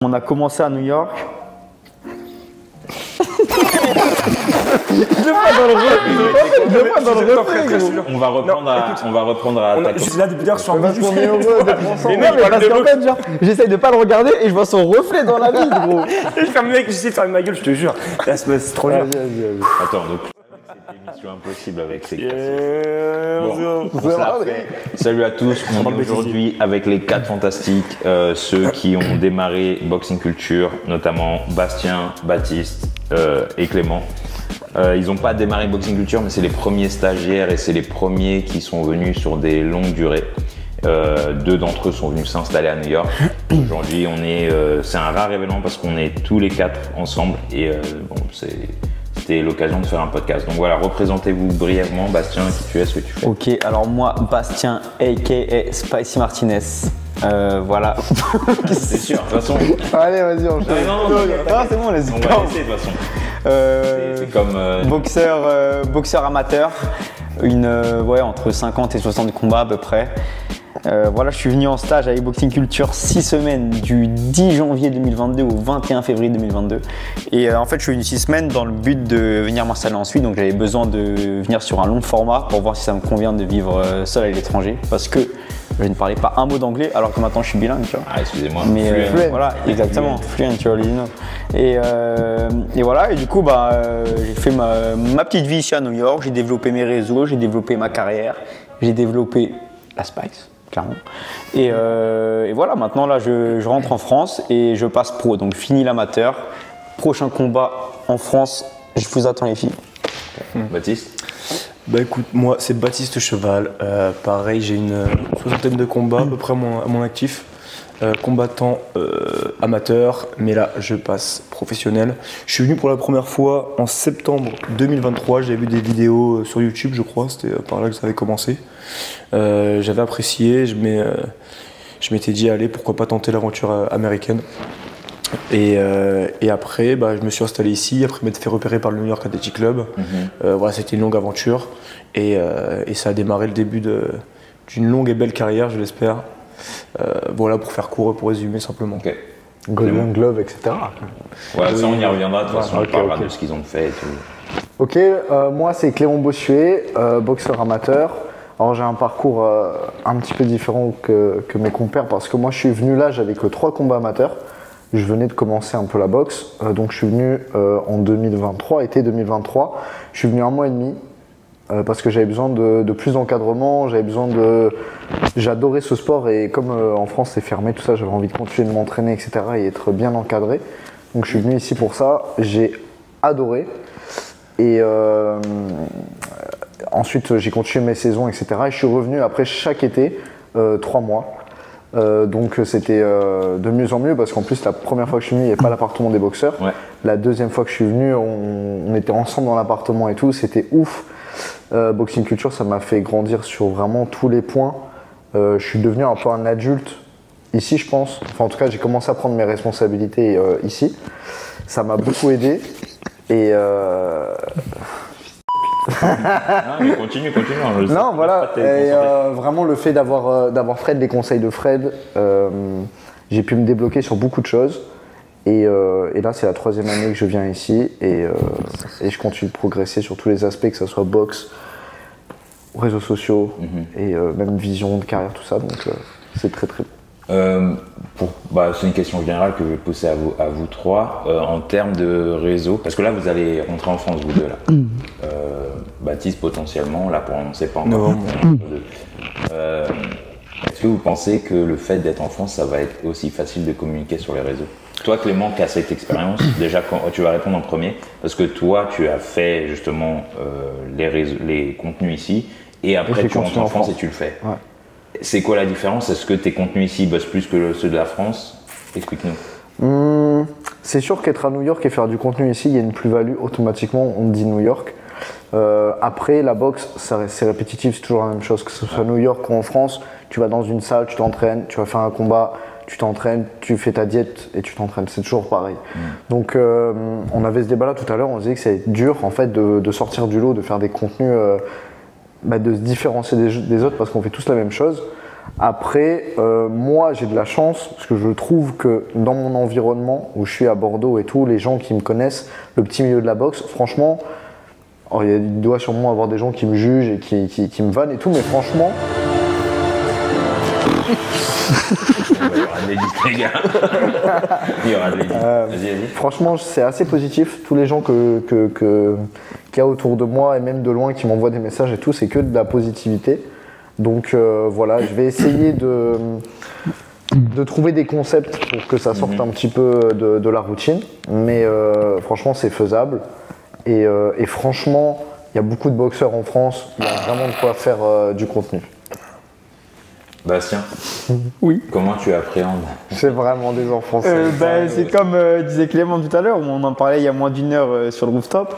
On a commencé à New York. On va reprendre à ta Je suis là depuis l'heure, je suis en Parce qu'on est heureux d'être ensemble. Non, mais parce qu'en fait, genre, j'essaye de pas le regarder et je vois son reflet dans la vie, gros. Je ferme mec, j'essaie de fermer ma gueule, je te jure. Là, c'est trop dur. Attends, donc cette émission impossible avec ces cassettes. Bon, on se la fait. Salut à tous, on est aujourd'hui avec les 4 fantastiques, ceux qui ont démarré Boxing Culture, notamment Bastien, Baptiste et Clément. Ils n'ont pas démarré Boxing Culture, mais c'est les premiers stagiaires et c'est les premiers qui sont venus sur des longues durées. 2 d'entre eux sont venus s'installer à New York. Aujourd'hui, c'est un rare événement parce qu'on est tous les 4 ensemble et bon, c'était l'occasion de faire un podcast. Donc voilà, représentez-vous brièvement. Bastien, qui tu es, ce que tu fais. Ok, alors moi, Bastien, a.k.a. Spicy Martinez. Voilà. C'est sûr, de toute façon. Allez, vas-y, on enchaîne. Non, c'est bon, les on va laisser de toute façon. C'est comme. Boxeur amateur, entre 50 et 60 combats à peu près. Voilà, je suis venu en stage avec Boxing Culture 6 semaines du 10 janvier 2022 au 21 février 2022. Et en fait, je suis venu 6 semaines dans le but de venir m'installer ensuite. Donc, j'avais besoin de venir sur un long format pour voir si ça me convient de vivre seul à l'étranger. Parce que je ne parlais pas un mot d'anglais alors que maintenant je suis bilingue, tu vois. Ah, excusez-moi. Mais voilà, exactement, fluent, tu vois, et voilà, et du coup, j'ai fait ma petite vie ici à New York, j'ai développé mes réseaux, j'ai développé ma carrière, j'ai développé la Spice, clairement. Et voilà, maintenant là, je rentre en France et je passe pro, donc fini l'amateur. Prochain combat en France, je vous attends les filles. Baptiste? Bah écoute, moi c'est Baptiste Cheval, pareil j'ai une 60aine de combats à peu près à mon actif, combattant amateur, mais là je passe professionnel. Je suis venu pour la première fois en septembre 2023, j'avais vu des vidéos sur YouTube je crois, c'était par là que ça avait commencé. J'avais apprécié, je m'étais dit allez pourquoi pas tenter l'aventure américaine. Et après, je me suis installé ici, après m'être fait repérer par le New York Athletic Club. Voilà, c'était une longue aventure et ça a démarré le début d'une longue et belle carrière, je l'espère. Voilà, pour faire court, pour résumer simplement. Okay. Golden Glove, etc. Ouais, ça on y reviendra, de toute façon, on parlera de ce qu'ils ont fait et tout. Ok, moi c'est Clément Bossuet, boxeur amateur. Alors j'ai un parcours un petit peu différent que mes compères parce que moi je suis venu là, j'avais que 3 combats amateurs. Je venais de commencer un peu la boxe, donc je suis venu en 2023, été 2023. Je suis venu 1 mois et demi parce que j'avais besoin de plus d'encadrement, j'adorais ce sport et comme en France c'est fermé, tout ça, j'avais envie de continuer de m'entraîner, etc. et être bien encadré. Donc je suis venu ici pour ça, j'ai adoré. Et ensuite j'ai continué mes saisons, etc. Et je suis revenu après chaque été, 3 mois. Donc c'était de mieux en mieux parce qu'en plus la première fois que je suis venu il n'y avait pas l'appartement des boxeurs. Ouais. La deuxième fois que je suis venu on était ensemble dans l'appartement et tout, c'était ouf. Boxing Culture ça m'a fait grandir sur vraiment tous les points. Je suis devenu un peu un adulte ici je pense. Enfin en tout cas j'ai commencé à prendre mes responsabilités ici. Ça m'a beaucoup aidé et non, mais continue. Non, voilà. Et vraiment, le fait d'avoir Fred, les conseils de Fred, j'ai pu me débloquer sur beaucoup de choses. Et là, c'est la 3e année que je viens ici et je continue de progresser sur tous les aspects, que ce soit boxe, réseaux sociaux et même vision de carrière, tout ça. Donc, c'est très très bon. C'est une question générale que je vais poser à vous 3 en termes de réseau, parce que là vous allez rentrer en France vous 2 là. Baptiste potentiellement, là pour on ne sait pas encore. Est-ce que vous pensez que le fait d'être en France ça va être aussi facile de communiquer sur les réseaux? Toi Clément qui as cette expérience, déjà tu vas répondre en premier, parce que toi tu as fait justement les contenus ici et après tu rentres en France et tu le fais. Ouais. C'est quoi la différence? Est-ce que tes contenus ici bossent plus que ceux de la France? Explique-nous. C'est sûr qu'être à New York et faire du contenu ici, il y a une plus-value automatiquement, on dit New York. Après, la boxe, c'est répétitif, c'est toujours la même chose, que ce soit à New York ou en France. Tu vas dans une salle, tu t'entraînes, tu vas faire un combat, tu t'entraînes, tu fais ta diète et tu t'entraînes, c'est toujours pareil. Donc on avait ce débat-là tout à l'heure, on se disait que c'est dur en fait de sortir du lot, de faire des contenus, de se différencier des autres parce qu'on fait tous la même chose. Après, moi j'ai de la chance parce que je trouve que dans mon environnement où je suis à Bordeaux et tout, les gens qui me connaissent, le petit milieu de la boxe, franchement, il doit sûrement avoir des gens qui me jugent et qui me vannent et tout, mais franchement. Il y aura de l'édit, les gars. Il y aura de l'édit. Vas-y. Franchement, c'est assez positif. Tous les gens qu'il y a autour de moi et même de loin qui m'envoient des messages et tout, c'est que de la positivité. Donc voilà, je vais essayer de trouver des concepts pour que ça sorte un petit peu de la routine. Mais franchement, c'est faisable. Et franchement, il y a beaucoup de boxeurs en France. Il y a vraiment de quoi faire du contenu. Bastien, Oui. comment tu appréhendes? C'est vraiment des enfants. C'est comme disait Clément tout à l'heure, où on en parlait il y a moins d'une heure sur le rooftop,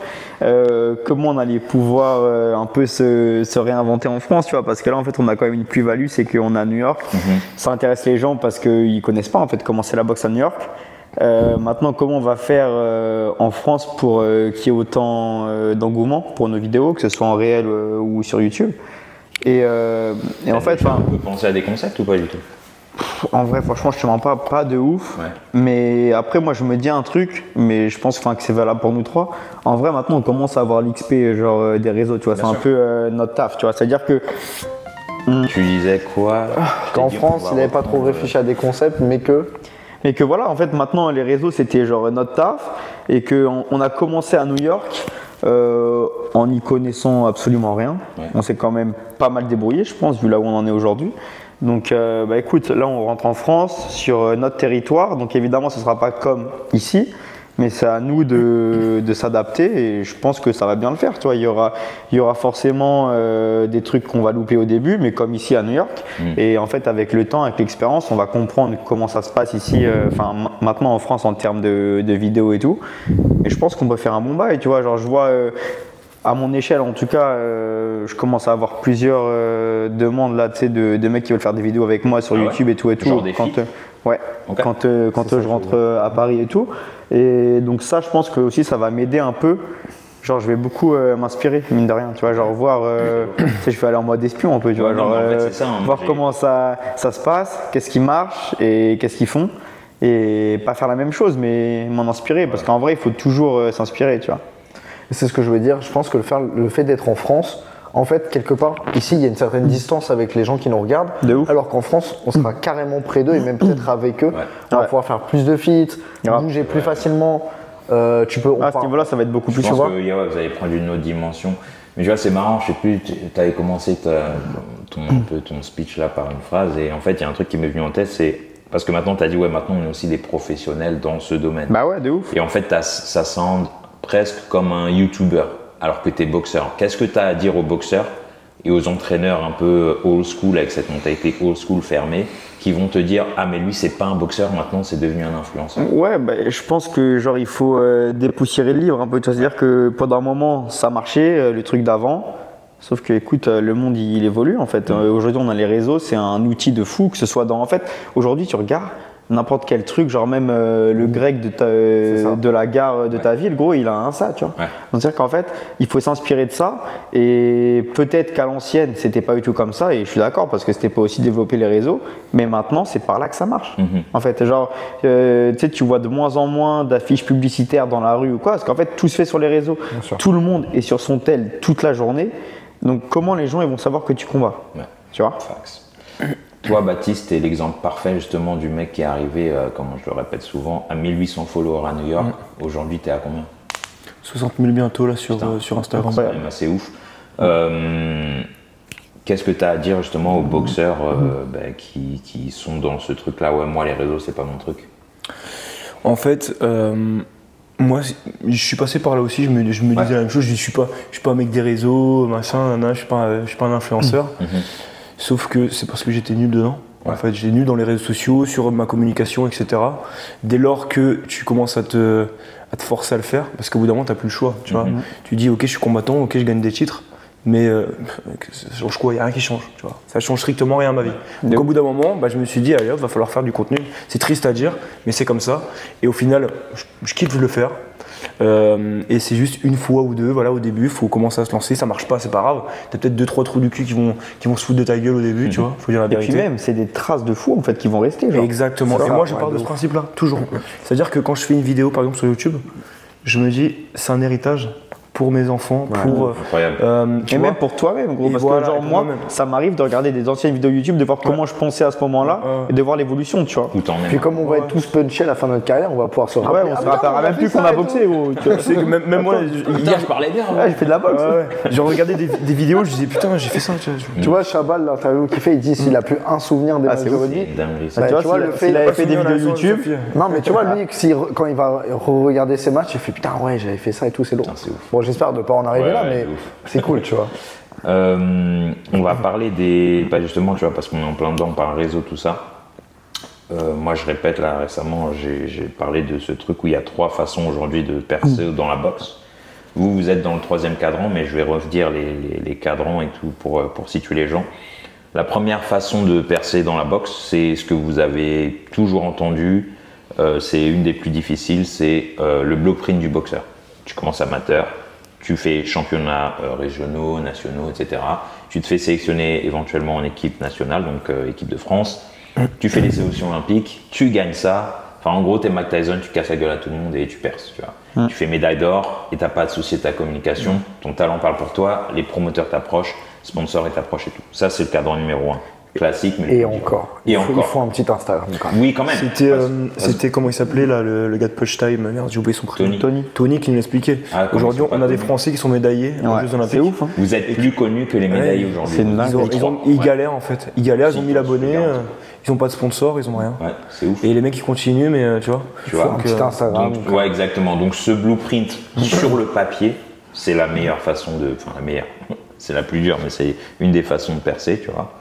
comment on allait pouvoir un peu se réinventer en France, tu vois, parce que là en fait on a quand même une plus-value, c'est qu'on est à New York, ça intéresse les gens parce qu'ils connaissent pas en fait comment c'est la boxe à New York. Maintenant, comment on va faire en France pour qu'il y ait autant d'engouement pour nos vidéos, que ce soit en réel ou sur YouTube. Et en fait, on peut penser à des concepts ou pas du tout? En vrai, franchement, je te mens pas de ouf. Ouais. Mais après, moi, je me dis un truc, mais je pense que c'est valable pour nous trois. En vrai, maintenant, on commence à avoir l'XP genre des réseaux, tu vois. C'est un peu notre taf, tu vois. C'est-à-dire que tu disais quoi? qu'en France, il n'avait pas trop réfléchi à des concepts, mais que voilà, en fait, maintenant, les réseaux, c'était genre notre taf, et qu'on a commencé à New York. En n'y connaissant absolument rien. Ouais. On s'est quand même pas mal débrouillé, je pense, vu là où on en est aujourd'hui. Donc, écoute, là, on rentre en France, sur notre territoire. Donc, évidemment, ce ne sera pas comme ici, mais c'est à nous de s'adapter et je pense que ça va bien le faire. Tu vois, il y aura forcément des trucs qu'on va louper au début, mais comme ici à New York. Et en fait, avec le temps, avec l'expérience, on va comprendre comment ça se passe ici, maintenant en France en termes de vidéos et tout. Et je pense qu'on peut faire un bon bail. Tu vois, genre, je vois à mon échelle, en tout cas, je commence à avoir plusieurs demandes là, tu sais, de mecs qui veulent faire des vidéos avec moi sur YouTube et tout. Genre des filles. Ouais, okay. Quand je rentre à Paris et tout. Et donc ça, je pense que aussi ça va m'aider un peu. Genre, je vais beaucoup m'inspirer, mine de rien. Tu vois, genre voir, tu sais, je vais aller en mode espion un peu, tu vois, genre en fait, ça, voir comment ça se passe, qu'est-ce qui marche et qu'est-ce qu'ils font. Et pas faire la même chose, mais m'en inspirer. Parce qu'en vrai, il faut toujours s'inspirer, tu vois. C'est ce que je veux dire. Je pense que le fait d'être en France, en fait, quelque part, ici, il y a une certaine distance avec les gens qui nous regardent. Alors qu'en France, on sera carrément près d'eux et même peut-être avec eux. On va pouvoir faire plus de feats, bouger plus facilement. À ce niveau-là, ça va être beaucoup plus. Je pense que vous allez prendre une autre dimension. Mais tu vois, c'est marrant, je sais plus, tu avais commencé ton speech là par une phrase. Et en fait, il y a un truc qui m'est venu en tête, c'est parce que maintenant, tu as dit, maintenant, on est aussi des professionnels dans ce domaine. Bah ouais, de ouf. Et en fait, ça semble presque comme un YouTuber. Alors que tu es boxeur. Qu'est-ce que tu as à dire aux boxeurs et aux entraîneurs un peu old school, avec cette mentalité old school fermée, qui vont te dire « Ah, mais lui, c'est pas un boxeur, maintenant, c'est devenu un influenceur ». Ouais, je pense que genre il faut dépoussiérer le livre un peu. C'est-à-dire que pendant un moment, ça marchait, le truc d'avant. Sauf que, écoute, le monde, il évolue, en fait. Aujourd'hui, on a les réseaux, c'est un outil de fou, que ce soit dans… En fait, aujourd'hui, tu regardes n'importe quel truc, genre même le grec de la gare de ta ville, gros, il a un ça, tu vois. Ouais. Donc c'est-à-dire qu'en fait, il faut s'inspirer de ça et peut-être qu'à l'ancienne, c'était pas du tout comme ça et je suis d'accord parce que c'était pas aussi développé les réseaux, mais maintenant, c'est par là que ça marche. En fait, genre, tu sais, tu vois de moins en moins d'affiches publicitaires dans la rue ou quoi, parce qu'en fait, tout se fait sur les réseaux. Tout le monde est sur son tel toute la journée. Donc comment les gens ils vont savoir que tu combats, tu vois? Fax. Toi, Baptiste, t'es l'exemple parfait justement du mec qui est arrivé, comme je le répète souvent, à 1800 followers à New York. Aujourd'hui, t'es à combien? 60 000 bientôt là sur Instagram. C'est quand même assez ouf. Qu'est-ce que t'as à dire justement aux boxeurs qui sont dans ce truc-là? Ouais, moi, les réseaux, c'est pas mon truc. En fait, moi, je suis passé par là aussi. Je me disais la même chose. Je suis pas un mec des réseaux, machin, je suis pas un influenceur. Sauf que c'est parce que j'étais nul dedans. En fait, j'étais nul dans les réseaux sociaux, sur ma communication, etc. Dès lors que tu commences à te forcer à le faire, parce qu'au bout d'un moment, tu n'as plus le choix. Tu vois. Tu dis, ok, je suis combattant, ok, je gagne des titres, mais ça change quoi? Il n'y a rien qui change, tu vois. Ça change strictement rien à ma vie. Donc au bout d'un moment, je me suis dit, allez hop, va falloir faire du contenu. C'est triste à dire, mais c'est comme ça. Et au final, je kiffe le faire. Et c'est juste une fois ou deux, voilà, au début, il faut commencer à se lancer, ça marche pas, c'est pas grave. T'as peut-être 2-3 trous du cul qui vont se foutre de ta gueule au début, tu vois, faut dire la vérité. Et puis même, c'est des traces de fou en fait qui vont rester. Genre. Exactement. Et moi, je pars de ce principe-là, toujours. C'est-à-dire que quand je fais une vidéo, par exemple, sur YouTube, je me dis, c'est un héritage pour mes enfants, pour. Et même pour toi-même, gros. Parce que, genre, moi, ça m'arrive de regarder des anciennes vidéos YouTube, de voir comment je pensais à ce moment-là et de voir l'évolution, tu vois. Puis, comme on va être tous punchés à la fin de notre carrière, on va pouvoir se rappeler. Ouais, on se rappellera même plus qu'on a boxé, gros. Même moi, hier, je parlais bien. Ouais, j'ai fait de la boxe. J'ai regardé des vidéos, je disais, putain, j'ai fait ça, tu vois, Chabal, l'interview qu'il fait, il dit s'il a plus un souvenir des matchs de rugby. Tu vois, s'il avait fait des vidéos YouTube. Non, mais tu vois, lui, quand il va regarder ses matchs, il fait putain, ouais, j'avais fait ça et tout, c'est lourd. Bon, j'espère de pas en arriver là, mais c'est cool, tu vois. On va parler des. Justement, tu vois, parce qu'on est en plein dedans, par réseau, tout ça. Moi, je répète, là, récemment, j'ai parlé de ce truc où il y a 3 façons aujourd'hui de percer dans la boxe. Vous êtes dans le 3e cadran, mais je vais redire les cadrans et tout pour situer les gens. La première façon de percer dans la boxe, c'est ce que vous avez toujours entendu. C'est une des plus difficiles, c'est le blueprint du boxeur. Tu commences amateur. Tu fais championnats régionaux, nationaux, etc. Tu te fais sélectionner éventuellement en équipe nationale, donc équipe de France. Tu fais les sélections olympiques, tu gagnes ça. Enfin, en gros, t'es Mike Tyson, tu casses la gueule à tout le monde et tu perces. Tu vois. Tu fais médaille d'or et t'as pas de souci de ta communication. Ton talent parle pour toi, les promoteurs t'approchent, sponsors t'approchent et tout. Ça, c'est le cadre numéro 1. Classique, mais et encore. Il faut un petit Instagram. Oui, quand même. C'était comment il s'appelait là, le gars de Punch Time. Merde, j'ai oublié son prénom. Tony qui nous l'expliquait. Aujourd'hui, on a des Français qui sont médaillés aux Jeux Olympiques. C'est ouf. Hein. Vous êtes plus connus que les médaillés aujourd'hui. C'est une dingue. Ils galèrent en fait. Ils galèrent, ils ont 1000 abonnés. Ils n'ont pas de sponsor, ils n'ont rien. Ouais, c'est ouf. Et les mecs ils continuent, mais tu vois. Un petit Instagram. Donc, ouais, exactement. Donc ce blueprint sur le papier, c'est la meilleure façon de. Enfin, la meilleure. C'est la plus dure, mais c'est une des façons de percer, tu vois.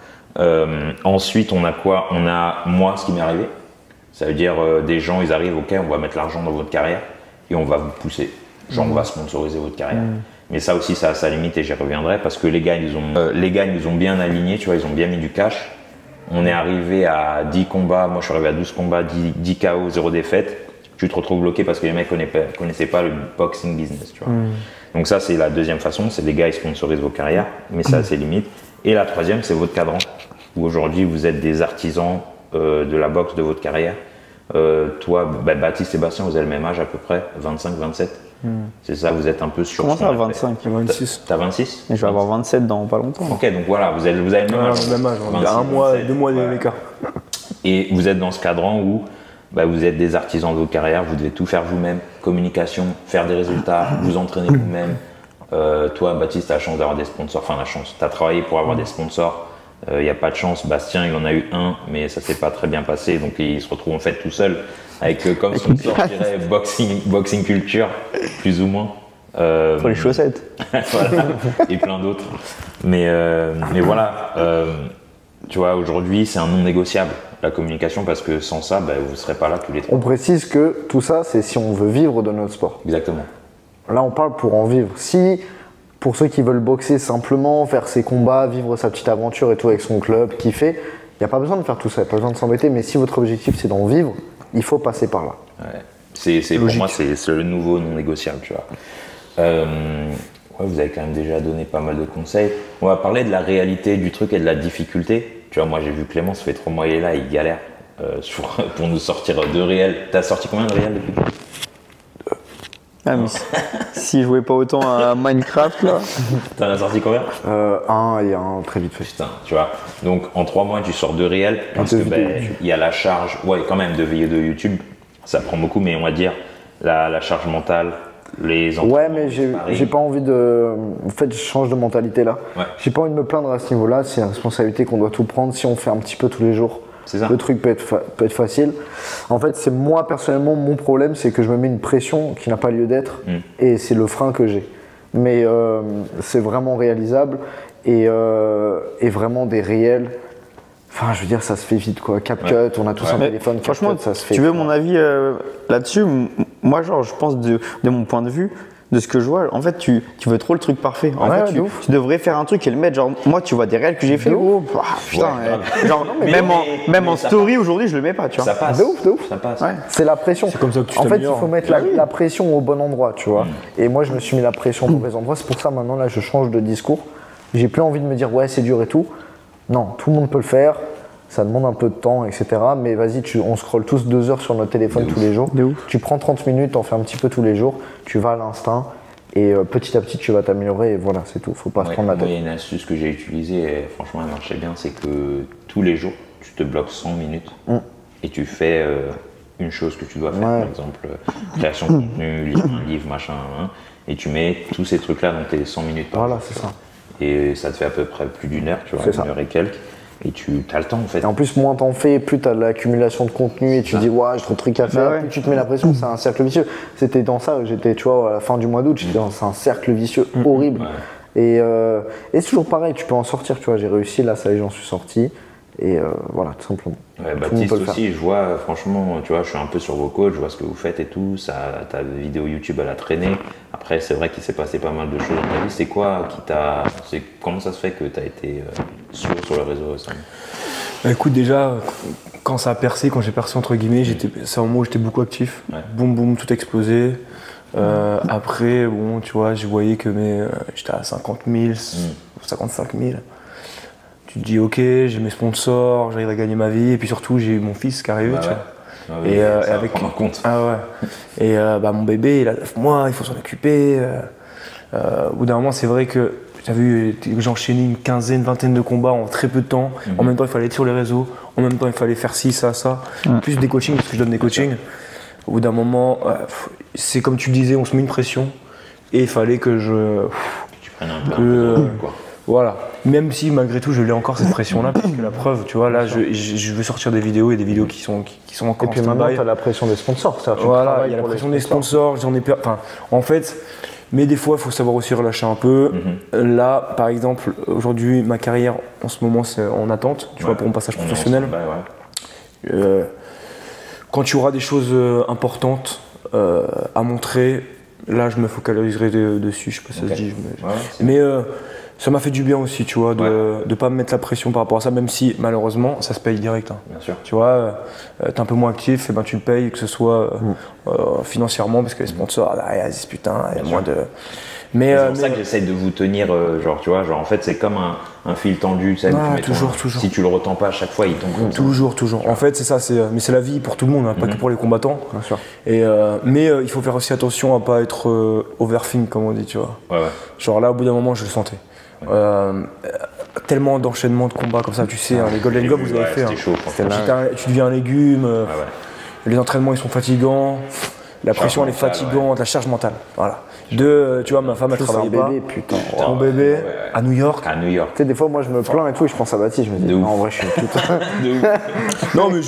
Ensuite, on a quoi? On a moi, ce qui m'est arrivé. Ça veut dire des gens, ils arrivent, ok, on va mettre l'argent dans votre carrière et on va vous pousser. Genre, on va sponsoriser votre carrière. Mais ça aussi, ça a sa limite et j'y reviendrai parce que les gars, ils nous ont bien alignés, tu vois, ils ont bien mis du cash. On est arrivé à 10 combats, moi je suis arrivé à 12 combats, 10 KO, 0 défaite. Tu te retrouves bloqué parce que les mecs connaissaient pas le boxing business, tu vois. Donc ça, c'est la deuxième façon, c'est les gars, ils sponsorisent vos carrières, mais ça a ses limites. Et la troisième, c'est votre cadran, où aujourd'hui vous êtes des artisans de la boxe de votre carrière. Toi, Baptiste, Sébastien, vous avez le même âge à peu près, 25, 27. C'est ça, vous êtes un peu sur. Comment ça, 25 26. T'as 26? Et je vais avoir 27 dans pas longtemps. Ok, donc voilà, vous avez le même âge. Le même âge, 26, un mois, 27, 2 mois d'écart. Et vous êtes dans ce cadran où vous êtes des artisans de votre carrière, vous devez tout faire vous-même, communication, faire des résultats, vous entraîner vous-même. Toi, Baptiste, tu as la chance d'avoir des sponsors, enfin la chance, tu as travaillé pour avoir des sponsors, il n'y a pas de chance. Bastien, il en a eu un, mais ça s'est pas très bien passé, donc il se retrouve en fait tout seul, avec comme sponsor, je dirais, boxing culture, plus ou moins. Pour les chaussettes. Voilà, et plein d'autres. Mais voilà, tu vois, aujourd'hui, c'est un non négociable, la communication, parce que sans ça, vous ne serez pas là tous les 3. On précise que tout ça, c'est si on veut vivre de notre sport. Exactement. Là, on parle pour en vivre. Si, pour ceux qui veulent boxer simplement, faire ses combats, vivre sa petite aventure et tout avec son club, kiffer, il n'y a pas besoin de faire tout ça, il n'y a pas besoin de s'embêter. Mais si votre objectif, c'est d'en vivre, il faut passer par là. Ouais. Pour moi, c'est le nouveau non négociable, tu vois. Vous avez quand même déjà donné pas mal de conseils. On va parler de la réalité du truc et de la difficulté. Tu vois, moi, j'ai vu Clément, ça fait 3 mois, il est là, il galère pour nous sortir 2 réels. T'as sorti combien de réels depuis? Ah, mais si je jouais pas autant à Minecraft là. T'en as sorti combien? Un et un très vite fait. Putain, tu vois. Donc en 3 mois, tu sors 2 réels. Parce que il y a la charge, quand même, de vidéos de YouTube. Ça prend beaucoup, mais on va dire la charge mentale, les entraînements. Ouais, mais j'ai pas envie de. En fait, je change de mentalité là. Ouais. J'ai pas envie de me plaindre à ce niveau-là. C'est une responsabilité qu'on doit tout prendre si on fait un petit peu tous les jours. Ça. Le truc peut être facile. En fait, c'est moi personnellement, mon problème, c'est que je me mets une pression qui n'a pas lieu d'être et c'est le frein que j'ai. Mais c'est vraiment réalisable et vraiment des réels. Enfin, je veux dire, ça se fait vite quoi. CapCut, on a tous un téléphone. Franchement, CapCut, ça se fait. Tu veux mon avis là-dessus? Moi, genre, je pense de mon point de vue, de ce que je vois, en fait, tu veux trop le truc parfait. En Ouais, fait, de ouf. tu devrais faire un truc et le mettre. Genre, moi, tu vois des réels que j'ai fait, gros. Putain, genre, même en story aujourd'hui, je le mets pas, tu vois. Ça passe. De ouf. Ça passe. Ouais. C'est la pression. C'est comme ça que tu En fait, il t'améliores. faut mettre la pression au bon endroit, tu vois. Et moi, je me suis mis la pression au mauvais endroit. C'est pour ça, maintenant, là, je change de discours. J'ai plus envie de me dire, ouais, c'est dur et tout. Non, tout le monde peut le faire. Ça demande un peu de temps, etc. Mais vas-y, on scrolle tous 2 heures sur notre téléphone tous les jours. Tu prends 30 minutes, t'en fais un petit peu tous les jours. Tu vas à l'instinct. Et petit à petit, tu vas t'améliorer. Et voilà, c'est tout. Faut pas se prendre la tête. Il y a une astuce que j'ai utilisée et franchement, elle marchait bien. C'est que tous les jours, tu te bloques 100 minutes et tu fais une chose que tu dois faire. Par exemple, création de contenu, lire un livre, machin. Et tu mets tous ces trucs-là dans tes 100 minutes par jour. Voilà, c'est ça. Et ça te fait à peu près plus d'1 heure, tu vois, 1 heure et quelques. Et tu as le temps en fait. Et en plus, moins t'en fais, plus t'as de l'accumulation de contenu et tu dis, ouais, j'ai trop de trucs à faire. Plus tu te mets la pression, c'est un cercle vicieux. C'était dans ça, j'étais, tu vois, à la fin du mois d'août, j'étais dans un cercle vicieux horrible. Et c'est toujours pareil, tu peux en sortir, tu vois. J'ai réussi, là, ça y est, j'en suis sorti. Et voilà, tout simplement. Ouais, Baptiste aussi, je vois, franchement, tu vois, je suis un peu sur vos calls, je vois ce que vous faites et tout. Ta vidéo YouTube, elle a traîné. Après, c'est vrai qu'il s'est passé pas mal de choses dans ta vie. C'est quoi qui t'a. Comment ça se fait que tu as été sur le réseau récemment? Bah, écoute, déjà, quand ça a percé, quand j'ai percé, entre guillemets, c'est un moment où j'étais beaucoup actif. Boum, boum, tout explosé. Après, bon, tu vois, je voyais que j'étais à 50 000, 55 000. Tu te dis, ok, j'ai mes sponsors, j'arrive à gagner ma vie, et puis surtout, j'ai mon fils qui est arrivé, tu vois. Et avec prendre en compte. Ah ouais. Et mon bébé, il a 9 mois, il faut s'en occuper. Au bout d'un moment, c'est vrai que j'ai enchaîné une quinzaine, vingtaine de combats en très peu de temps. En même temps, il fallait être sur les réseaux. En même temps, il fallait faire ci, ça. Plus des coachings, parce que je donne des coachings. Au bout d'un moment, c'est comme tu le disais, on se met une pression. Et il fallait que tu prennes un peu quoi. Voilà. Même si malgré tout je l'ai encore cette pression-là, parce que la preuve, tu vois, là je veux sortir des vidéos et des vidéos qui sont encore. Et puis maintenant tu as la pression des sponsors. Voilà, il y a la pression des sponsors, j'en ai peur. Enfin, en fait, mais des fois il faut savoir aussi relâcher un peu. Là, par exemple, aujourd'hui ma carrière en ce moment c'est en attente, tu vois, pour mon passage professionnel. Quand tu auras des choses importantes à montrer, là je me focaliserai dessus, je sais pas si ça se dit. Mais ça m'a fait du bien aussi, tu vois, de pas me mettre la pression par rapport à ça, même si malheureusement ça se paye direct. Bien sûr. Tu vois, t'es un peu moins actif, et ben tu le payes, que ce soit financièrement, parce que les sponsors, ils disent putain, il y a moins de. C'est pour ça que j'essaye de vous tenir, genre, tu vois, genre en fait c'est comme un fil tendu, tu sais, toujours. Si tu le retends pas à chaque fois, il tombe. Toujours. En fait, c'est ça, mais c'est la vie pour tout le monde, hein, pas que pour les combattants. Bien sûr. Mais il faut faire aussi attention à pas être overthink, comme on dit, tu vois. Genre là, au bout d'un moment, je le sentais. Tellement d'enchaînements de combats comme ça, tu sais, les Golden Gloves, vous avez fait. C'était chaud. Tu deviens un légume, les entraînements ils sont fatigants, la pression elle est fatigante, la charge mentale. Voilà. Tu vois, ma femme elle travaille pas. Bébé, putain. Mon bébé à New York. Tu sais, des fois, moi je me plains et tout, et je pense à Baptiste, je me dis, non, en vrai, je suis putain. Non, mais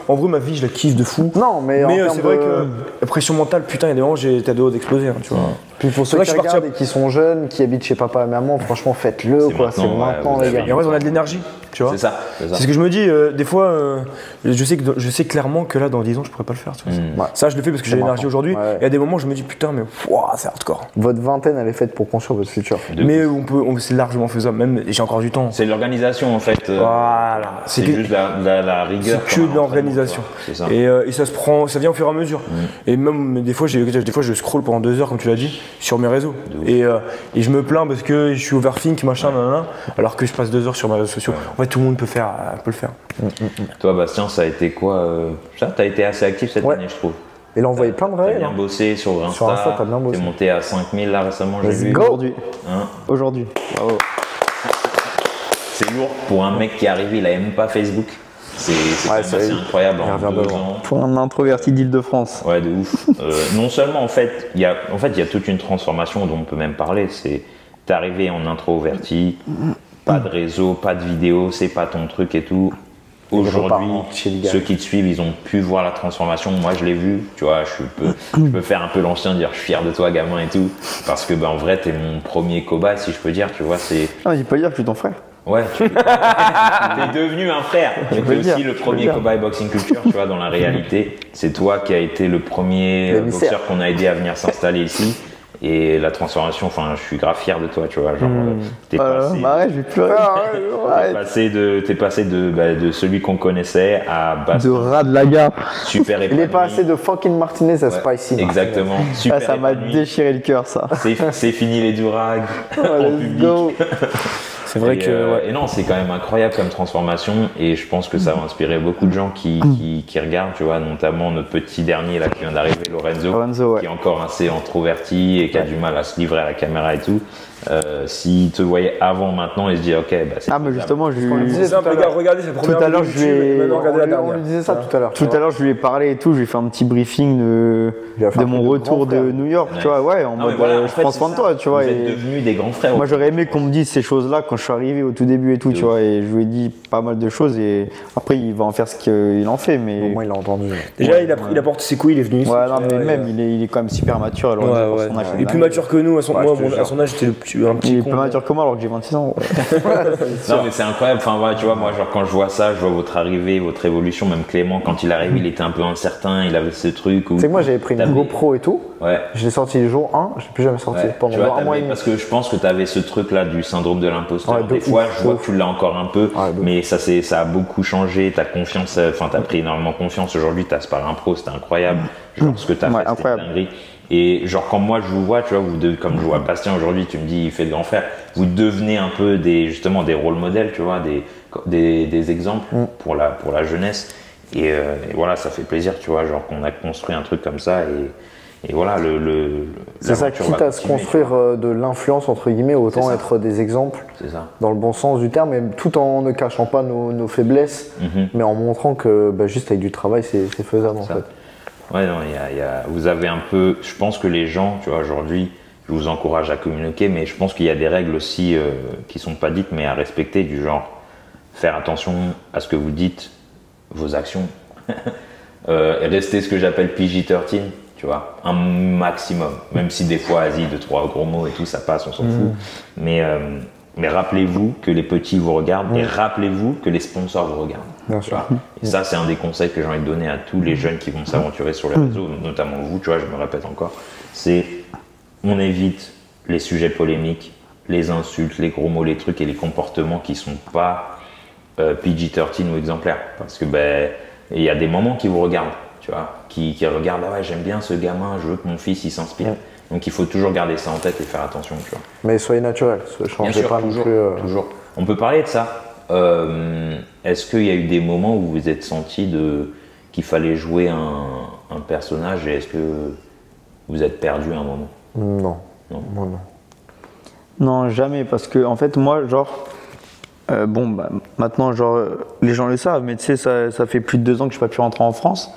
en vrai, ma vie, je la kiffe de fou. Non, mais c'est vrai que la pression mentale, putain, il y a des moments, t'as de haut d'exploser, hein, tu vois. Puis pour ceux qui regardent et qui sont jeunes, qui habitent chez papa et maman, franchement, faites-le, quoi. C'est maintenant, les gars. Et en vrai, on a de l'énergie, tu vois. C'est ça. C'est ce que je me dis, des fois, je sais clairement que là, dans 10 ans, je pourrais pas le faire, tu vois. Ça, je le fais parce que j'ai l'énergie aujourd'hui. Et à des moments, je me dis, putain, mais c'est hardcore. Votre vingtaine, elle est faite pour construire votre futur. Mais c'est largement faisable, même, j'ai encore du temps. C'est l'organisation, en fait. Voilà. C'est juste la rigueur. C'est que de l'organisation. Et ça se prend, ça vient au fur et à mesure. Et même, des fois, je scroll pendant 2 heures, comme tu l'as dit, sur mes réseaux. Et je me plains parce que je suis overthink, machin, alors que je passe 2 heures sur mes réseaux sociaux. En fait, tout le monde peut le faire. Toi, Bastien, ça a été quoi t'as été assez actif cette année, je trouve. Et là, on voyait plein de réels. T'as bien bossé sur Insta. Sur Insta, t'as bien bossé. T'es monté à 5000 là récemment, j'ai vu. Aujourd'hui. Bravo. C'est lourd pour un mec qui est arrivé, il a même pas Facebook. C'est assez incroyable en 2 ans. Pour un introverti d'Île-de-France. Ouais, de ouf. Non seulement en fait, il y a toute une transformation dont on peut même parler. T'es arrivé en introverti, pas de réseau, pas de vidéo, c'est pas ton truc et tout. Aujourd'hui, ceux qui te suivent, ils ont pu voir la transformation. Moi, je l'ai vu. Tu vois, je peux faire un peu l'ancien, dire je suis fier de toi, gamin et tout. Parce que, en vrai, t'es mon premier cobaye, si je peux dire. Tu vois, c'est. Non, il peut dire que je suis ton frère. Ouais, t'es devenu un frère. Mais t'es aussi le premier cobaye boxing culture, tu vois, dans la réalité. C'est toi qui as été le premier boxeur qu'on a aidé à venir s'installer ici. Et la transformation, enfin, je suis grave fier de toi, tu vois. Genre, t'es passé, arrête, je vais pleurer. t'es passé de celui qu'on connaissait à de rat de la gare. super épanoui. Il est passé de fucking Martinez à Spicy. Exactement. Super Ça m'a épanoui. déchiré le cœur, ça. C'est fini les durags en Let's public. go. C'est vrai que. Et non, c'est quand même incroyable comme transformation et je pense que ça va inspirer beaucoup de gens qui regardent, tu vois, notamment notre petit dernier là qui vient d'arriver, Lorenzo, ouais. qui est encore assez introverti et qui a du mal à se livrer à la caméra et tout. S'il te voyait avant, maintenant, il se dit ok, bah c'est. Ah, mais justement, je On lui... disait Simple, les gars, regardez, c'est la première Tout à l'heure, vidéo je vais- YouTube, et maintenant, regardez la On dernière. lui disait ça tout à l'heure. Tout à l'heure, je lui ai parlé et tout, je lui ai fait un petit briefing Il a fait de un mon truc de retour grand de frère. New York, Ouais. tu vois, ouais, en Non, mais mode voilà, en je fait, prends c'est soin de ça. toi, tu vois. Vous et- êtes devenus des grands frères. Moi, j'aurais aimé qu'on me dise ces choses-là quand je suis arrivé au tout début et tout, tu vois, et je lui ai dit pas mal de choses et après, il va en faire ce qu'il en fait, mais. Au moins, il a entendu. Déjà, il a porté ses couilles, il est venu ici. Ouais, tu non, mais vois, même, il est quand même super mature, alors, Ouais, pour ouais. son âge, Il est plus dingue. mature que nous. À son, Ouais, moi, je te à jure. son âge, j'étais un Il petit est con. plus mature que moi alors que j'ai 26 ans. Non mais c'est incroyable, enfin voilà, tu vois, moi genre quand je vois ça, je vois votre arrivée, votre évolution, même Clément quand il arrive, il était un peu incertain, il avait ce truc où... Tu sais que moi, j'avais pris une T'avais- GoPro et tout. Ouais. Je l'ai sorti le jour 1, je l'ai plus jamais sorti Ouais, pendant tu vois, un mois et demi. parce que je pense que tu avais ce truc là du syndrome de l'imposteur. Ouais, de Des fois, ouf, je vois de que tu l'as encore un peu, Ouais, de mais ça a beaucoup changé. Ta confiance, enfin, t'as pris énormément confiance. Aujourd'hui, t'as Aspire Impro, c'était incroyable. Genre, ce que t'as Ouais, fait, c'était incroyable. dinguerie. Et genre, quand moi je vous vois, tu vois, comme je vois Bastien aujourd'hui, tu me dis, il fait de grand frère, vous devenez un peu justement des rôles modèles, tu vois, des exemples pour la jeunesse. Et voilà, ça fait plaisir, tu vois, genre qu'on a construit un truc comme ça et voilà, C'est ça, l'aventure quitte va à se continuer, construire de l'influence, entre guillemets, autant C'est ça. être des exemples C'est ça. dans le bon sens du terme, et tout en ne cachant pas nos faiblesses, mais en montrant que juste avec du travail, c'est faisable en Ça. fait. Ouais, non, vous avez un peu. Je pense que les gens, tu vois, aujourd'hui, je vous encourage à communiquer, mais je pense qu'il y a des règles aussi qui sont pas dites, mais à respecter, du genre faire attention à ce que vous dites, vos actions, et rester ce que j'appelle PG-13, tu vois, un maximum. Même si des fois, vas-y, 2-3 gros mots et tout, ça passe, on s'en fout. Mais rappelez-vous que les petits vous regardent et rappelez-vous que les sponsors vous regardent. Bien Tu sûr. vois. Et ça, c'est un des conseils que j'ai envie de donner à tous les jeunes qui vont s'aventurer sur les réseaux, notamment vous, tu vois, je me répète encore, c'est on évite les sujets polémiques, les insultes, les gros mots, les trucs et les comportements qui sont pas PG-13 ou exemplaires. Parce que il y a des moments qui vous regardent, tu vois, qui regardent, ah ouais, j'aime bien ce gamin, je veux que mon fils il s'inspire. Donc il faut toujours garder ça en tête et faire attention, tu vois. Mais soyez naturel, ne Bien changez sûr, pas toujours, non plus. toujours. On peut parler de ça. Est-ce qu'il y a eu des moments où vous vous êtes senti qu'il fallait jouer un personnage et est-ce que vous êtes perdu à un moment? Non. Non. Moi, non. Non, jamais, parce que en fait, moi, genre, maintenant, genre, les gens le savent, mais tu sais, ça fait plus de 2 ans que je n'ai pas pu rentrer en France.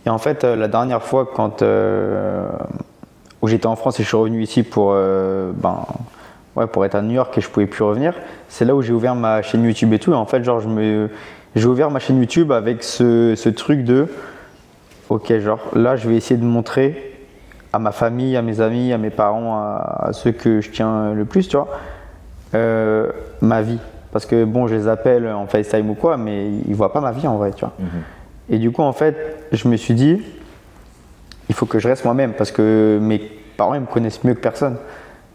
Et en fait, la dernière fois, où j'étais en France et je suis revenu ici pour être à New York et je pouvais plus revenir, c'est là où j'ai ouvert ma chaîne YouTube et tout. Et en fait, genre, j'ai ouvert ma chaîne YouTube avec ce truc de, ok, genre, là, je vais essayer de montrer à ma famille, à mes amis, à mes parents, à ceux que je tiens le plus, tu vois, ma vie. Parce que bon, je les appelle en FaceTime ou quoi, mais ils voient pas ma vie en vrai, tu vois. Et du coup, en fait, je me suis dit, il faut que je reste moi-même parce que mes parents, ils me connaissent mieux que personne.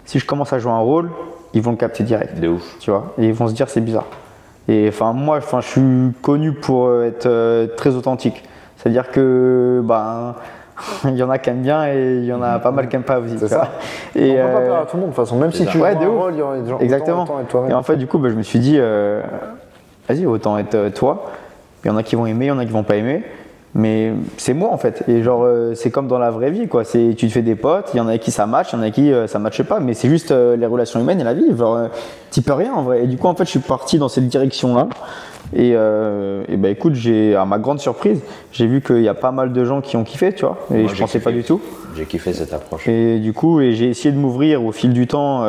Si je commence à jouer un rôle, ils vont le capter direct. De ouf. Tu vois, et ils vont se dire c'est bizarre. Et enfin, moi, je suis connu pour être très authentique. C'est-à-dire que, il y en a qui aiment bien et il y en a pas mal qui n'aiment pas aussi. C'est tu vois. ça. Et, On peut pas plaire à tout le monde de toute façon, même si ça. tu joues Ouais, de un ouf. rôle, il y aura des gens Exactement. autant être toi-même. Et en fait, du coup, je me suis dit, vas-y, autant être toi. Il y en a qui vont aimer, il y en a qui vont pas aimer. Mais c'est moi en fait. Et genre, c'est comme dans la vraie vie, quoi. Tu te fais des potes, il y en a avec qui ça match, il y en a avec qui ça matche pas. Mais c'est juste les relations humaines et la vie. Genre, t'y peux rien en vrai. Et du coup, en fait, je suis parti dans cette direction-là. Et écoute, à ma grande surprise, j'ai vu qu'il y a pas mal de gens qui ont kiffé, tu vois. Et Moi, je j'ai pensais pas kiffé. du tout. J'ai kiffé cette approche. Et du coup, j'ai essayé de m'ouvrir au fil du temps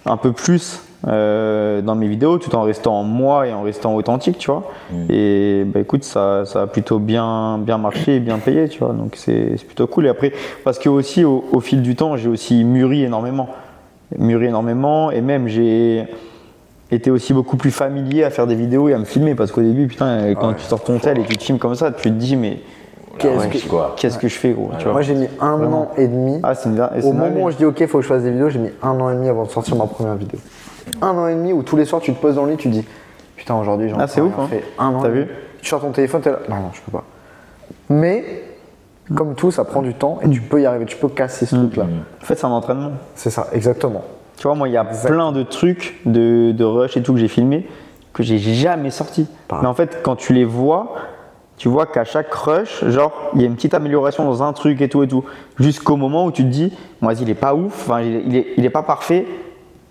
un peu plus dans mes vidéos, tout en restant moi et en restant authentique, tu vois. Et écoute, ça a plutôt bien marché et bien payé, tu vois. Donc c'est plutôt cool. Et après, parce que aussi au fil du temps, j'ai aussi mûri énormément. Et même j'ai été aussi beaucoup plus familier à faire des vidéos et à me filmer. Parce qu'au début, putain, quand tu sors ton tel et tu te filmes comme ça, tu te dis, mais qu'est-ce que je fais, gros, tu vois. Moi, j'ai mis un an et demi. Ah, c'est une Au moment où je dis ok, il faut que je fasse des vidéos, j'ai mis un an et demi avant de sortir ma première vidéo. Un an et demi où tous les soirs tu te poses dans le lit, tu dis putain, aujourd'hui j'en ai c'est ouf, fait un an. T'as vu? Tu sors ton téléphone, t'es là. Non, je peux pas. Mais comme tout, ça prend du temps et tu peux y arriver, tu peux casser ce truc-là. En fait, c'est un entraînement. C'est ça, exactement. Tu vois, moi, il y a plein de trucs de rush et tout que j'ai filmé que j'ai jamais sorti. Mais en fait, quand tu les vois, tu vois qu'à chaque rush, genre, il y a une petite amélioration dans un truc et tout. Jusqu'au moment où tu te dis, moi, il est pas ouf, il est pas parfait,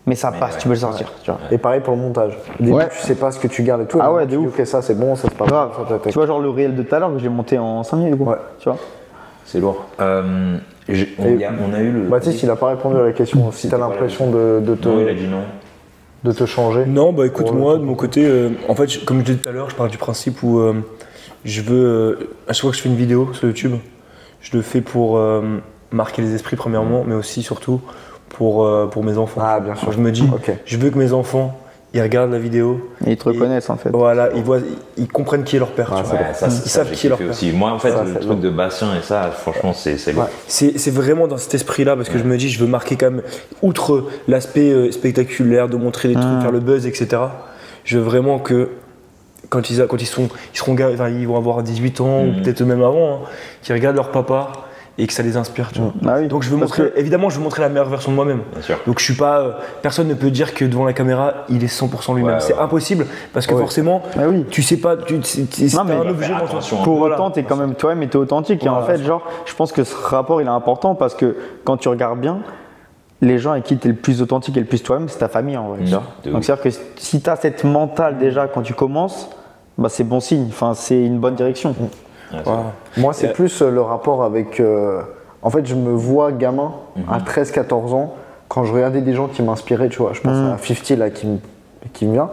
mais ça passe, tu peux le sortir. Tu vois. Et pareil pour le montage. Au début, tu sais pas ce que tu gardes et tout. Ah ouais, de ouf. Ok, ça c'est bon, ça c'est pas grave. Tu vois, genre le réel de tout à l'heure que j'ai monté en 5 minutes, quoi. Ouais. Tu vois. C'est lourd. On a eu le. Baptiste, il n'a pas répondu à la question. Si tu as l'impression de Non, il a dit non. De te changer. Non, bah écoute, moi de mon côté, en fait, comme je disais tout à l'heure, je parle du principe où je veux, à chaque fois que je fais une vidéo sur YouTube, je le fais pour marquer les esprits premièrement, mais aussi surtout pour mes enfants. Ah, bien sûr. Je me dis, je veux que mes enfants, ils regardent la vidéo. Et ils te reconnaissent en fait. Voilà, ils comprennent qui est leur père. Tu vois. Ils savent qui est leur père. Aussi. Moi, en fait, le truc de Bastien et ça, franchement, c'est lourd. C'est vraiment dans cet esprit-là, parce que je me dis, je veux marquer quand même, outre l'aspect spectaculaire, de montrer des trucs, faire le buzz, etc. Je veux vraiment que quand ils vont avoir 18 ans, ou peut-être même avant, qu'ils regardent leur papa et que ça les inspire, tu vois. Ah oui, donc je veux montrer, évidemment, je veux montrer la meilleure version de moi-même. Donc je suis pas, personne ne peut dire que devant la caméra, il est 100% lui-même. C'est impossible, parce que forcément, tu sais pas, c'est un objet dans ton. Pour autant, t'es quand même toi-même et t'es authentique. Et en fait, genre, je pense que ce rapport, il est important parce que quand tu regardes bien, les gens avec qui tu es le plus authentique et le plus toi-même, c'est ta famille en vrai. Donc c'est-à-dire que si tu as cette mentale déjà quand tu commences, bah, c'est bon signe, enfin, c'est une bonne direction. Moi, c'est plus le rapport avec. En fait, je me vois gamin à 13-14 ans, quand je regardais des gens qui m'inspiraient, tu vois. Je pense à 50 là qui me vient.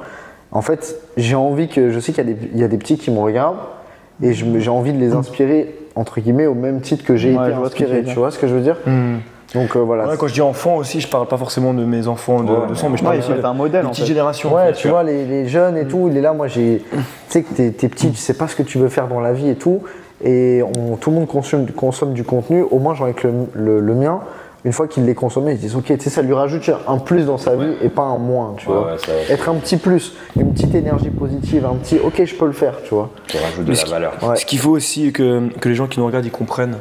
En fait, j'ai envie que. Je sais qu'il y a des petits qui me regardent et j'ai envie de les inspirer, entre guillemets, au même titre que j'ai été inspiré. Tu vois ce que je veux dire? Donc voilà. Ouais, quand je dis enfant aussi, je parle pas forcément de mes enfants de sang, mais je parle aussi un modèle, de petite génération. Ouais, tu vois, les jeunes et tout, il est là, moi tu sais que t'es petit, tu sais pas ce que tu veux faire dans la vie et tout, et tout le monde consomme du contenu, au moins genre avec le mien, une fois qu'il l'est consommé, ils disent ok, tu sais, ça lui rajoute un plus dans sa vie et pas un moins, tu vois. Être un petit plus, une petite énergie positive, un petit ok, je peux le faire, tu vois. Ça rajoute de la valeur. Ce qu'il faut aussi que les gens qui nous regardent, ils comprennent.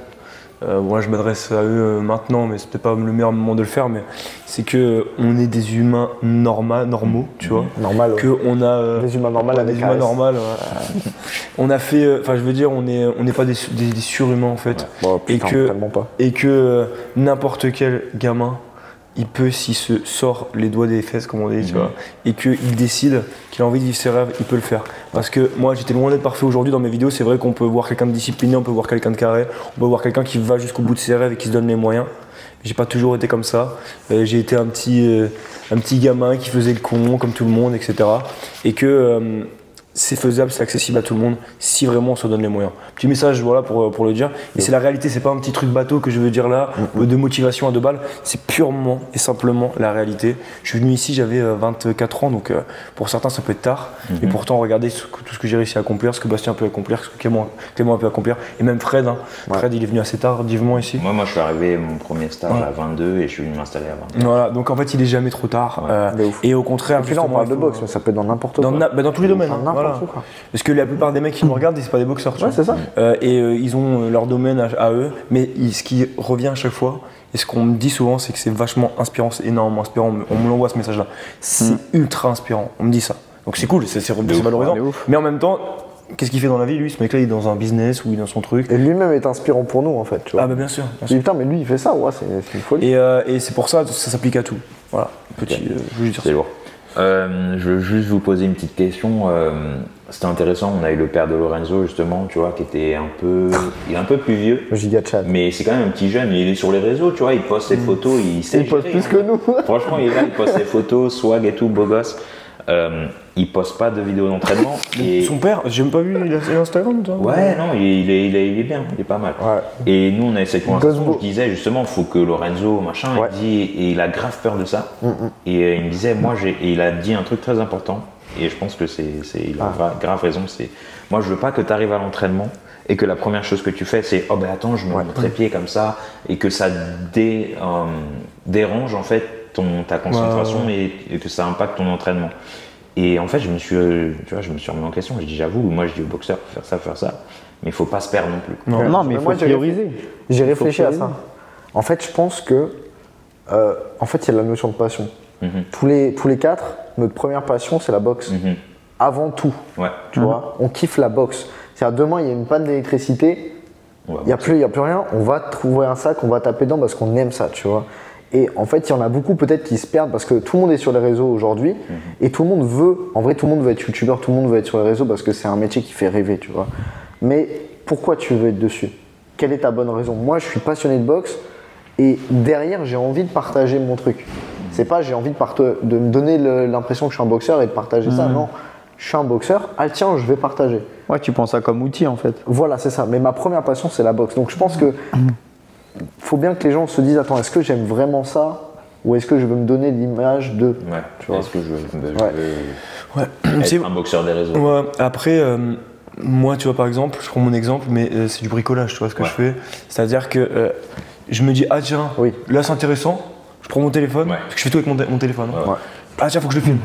Moi je m'adresse à eux maintenant, mais c'est peut-être pas le meilleur moment de le faire, mais c'est que on est des humains normaux, tu vois. Normal. Que on a des humains normaux avec des humains normaux. On a fait, enfin je veux dire, on n'est pas des surhumains en fait, et que n'importe quel gamin, il peut, s'il se sort les doigts des fesses, comme on dit, tu vois, et qu'il décide qu'il a envie de vivre ses rêves, il peut le faire. Parce que moi, j'étais loin d'être parfait aujourd'hui dans mes vidéos. C'est vrai qu'on peut voir quelqu'un de discipliné, on peut voir quelqu'un de carré, on peut voir quelqu'un qui va jusqu'au bout de ses rêves et qui se donne les moyens. J'ai pas toujours été comme ça. J'ai été un petit gamin qui faisait le con, comme tout le monde, etc. Et que c'est faisable, c'est accessible à tout le monde si vraiment on se donne les moyens. Petit message, voilà, pour le dire. Et c'est la réalité, c'est pas un petit truc bateau que je veux dire là, de motivation à 2 balles. C'est purement et simplement la réalité. Je suis venu ici, j'avais 24 ans, donc pour certains ça peut être tard. Et pourtant, regardez tout ce que j'ai réussi à accomplir, ce que Bastien peut accomplir, ce que Clément a pu accomplir. Et même Fred, Fred il est venu assez tardivement ici. Moi je suis arrivé mon premier stage à 22 et je suis venu m'installer à 22. Voilà, donc en fait il est jamais trop tard. Et au contraire, et puis là on parle de boxe, mais ça peut être dans n'importe quoi. Dans tous les domaines. Parce que la plupart des mecs qui nous regardent, c'est pas des boxeurs. Ouais, c'est ça. Et ils ont leur domaine à eux, mais ce qui revient à chaque fois, et ce qu'on me dit souvent, c'est que c'est vachement inspirant, c'est énormément inspirant. On me l'envoie ce message-là. C'est ultra inspirant, on me dit ça. Donc c'est cool, c'est valorisant. Mais en même temps, qu'est-ce qu'il fait dans la vie, lui? Ce mec-là, il est dans un business ou il est dans son truc. Et lui-même est inspirant pour nous, en fait. Tu vois. Ah, bah bien sûr. Putain, mais lui, il fait ça, ouais, c'est une folie. Et c'est pour ça, ça s'applique à tout. Voilà, je veux dire ça. C'est lourd. Je veux juste vous poser une petite question. C'était intéressant, on a eu le père de Lorenzo justement, tu vois, qui était il est un peu plus vieux. Giga chat. Mais c'est quand même un petit jeune, il est sur les réseaux, tu vois, il poste ses photos, il sait. Il poste plus que nous. Franchement, il est là, il poste ses photos, swag et tout, beau gosse. Il poste pas de vidéos d'entraînement. Et... Son père, j'ai même pas vu, il a Instagram, toi. Ouais, non, il est bien, il est pas mal. Ouais. Et nous, on a eu cette conversation où je disais justement, il faut que Lorenzo, machin, il dit, et il a grave peur de ça. Et il me disait, et il a dit un truc très important, et je pense que il a grave raison, c'est, moi je veux pas que tu arrives à l'entraînement et que la première chose que tu fais c'est oh ben attends je mets mon trépied comme ça et que ça dérange en fait ta concentration et que ça impacte ton entraînement. Et en fait je me suis remis en question, j'ai dit j'avoue, moi je dis au boxeur faire ça, mais il faut pas se perdre non plus. Non mais il faut prioriser. J'ai réfléchi à ça. En fait je pense que en fait il y a la notion de passion. Tous les quatre, notre première passion c'est la boxe. Avant tout, tu vois, on kiffe la boxe. C'est-à-dire demain il y a une panne d'électricité, il n'y a plus rien, on va trouver un sac, on va taper dedans parce qu'on aime ça, tu vois. Et en fait il y en a beaucoup peut-être qui se perdent parce que tout le monde est sur les réseaux aujourd'hui et tout le monde veut, en vrai tout le monde veut être youtubeur, tout le monde veut être sur les réseaux parce que c'est un métier qui fait rêver, tu vois. Mais pourquoi tu veux être dessus? Quelle est ta bonne raison? Moi je suis passionné de boxe et derrière j'ai envie de partager mon truc. C'est pas j'ai envie de me donner l'impression que je suis un boxeur et de partager ça, non. Je suis un boxeur, ah tiens, je vais partager. Ouais, tu penses ça comme outil en fait. Voilà, c'est ça. Mais ma première passion, c'est la boxe. Donc je pense que faut bien que les gens se disent, attends, est-ce que j'aime vraiment ça ou est-ce que je veux me donner l'image de. Ouais. Tu vois. Est-ce que je veux être un boxeur des réseaux. Ouais. Après, moi, tu vois, par exemple, je prends mon exemple, mais c'est du bricolage, tu vois ce que je fais. C'est-à-dire que je me dis, ah tiens, là c'est intéressant. Je prends mon téléphone, parce que je fais tout avec mon téléphone. Ah tiens, faut que je le filme.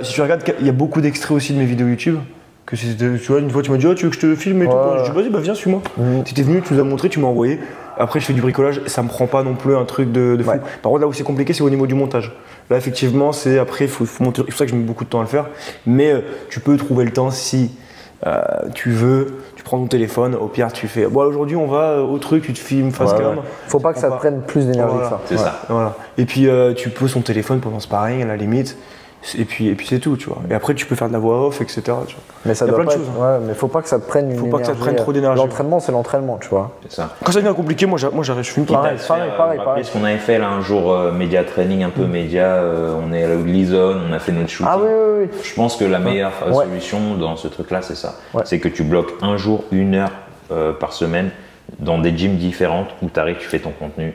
Si tu regardes, il y a beaucoup d'extraits aussi de mes vidéos YouTube. Que tu vois, une fois tu m'as dit, oh, tu veux que je te filme et tout. Je dis, vas-y, bah viens, suis-moi. Tu étais venu, tu nous as montré, tu m'as envoyé. Après, je fais du bricolage, ça me prend pas non plus un truc de fou. Par contre, là où c'est compliqué, c'est au niveau du montage. Là, effectivement, c'est après, il faut monter. C'est pour ça que je mets beaucoup de temps à le faire. Mais tu peux trouver le temps si tu veux. Tu prends ton téléphone, au pire, tu fais, bon, aujourd'hui, on va au truc, tu te filmes face cam. Faut pas que ça te prenne plus d'énergie que ça. C'est ça. Voilà. Et puis, tu poses ton téléphone pendant ce sparring, à la limite. Et puis c'est tout, tu vois. Et après, tu peux faire de la voix off, etc. Tu vois. Mais ça doit pas être, mais faut pas que ça te prenne une énergie. Faut pas que ça te prenne trop d'énergie. L'entraînement, c'est l'entraînement, tu vois. C'est ça. Quand ça devient compliqué, moi j'arrête, je fume pas. Pareil. Ce qu'on avait fait là un jour, média training, un peu média, on est allé au Gleason, on a fait notre shooting. Ah oui. Je pense que la meilleure solution dans ce truc-là, c'est ça. C'est que tu bloques un jour, 1 heure par semaine dans des gyms différentes où tu arrives, tu fais ton contenu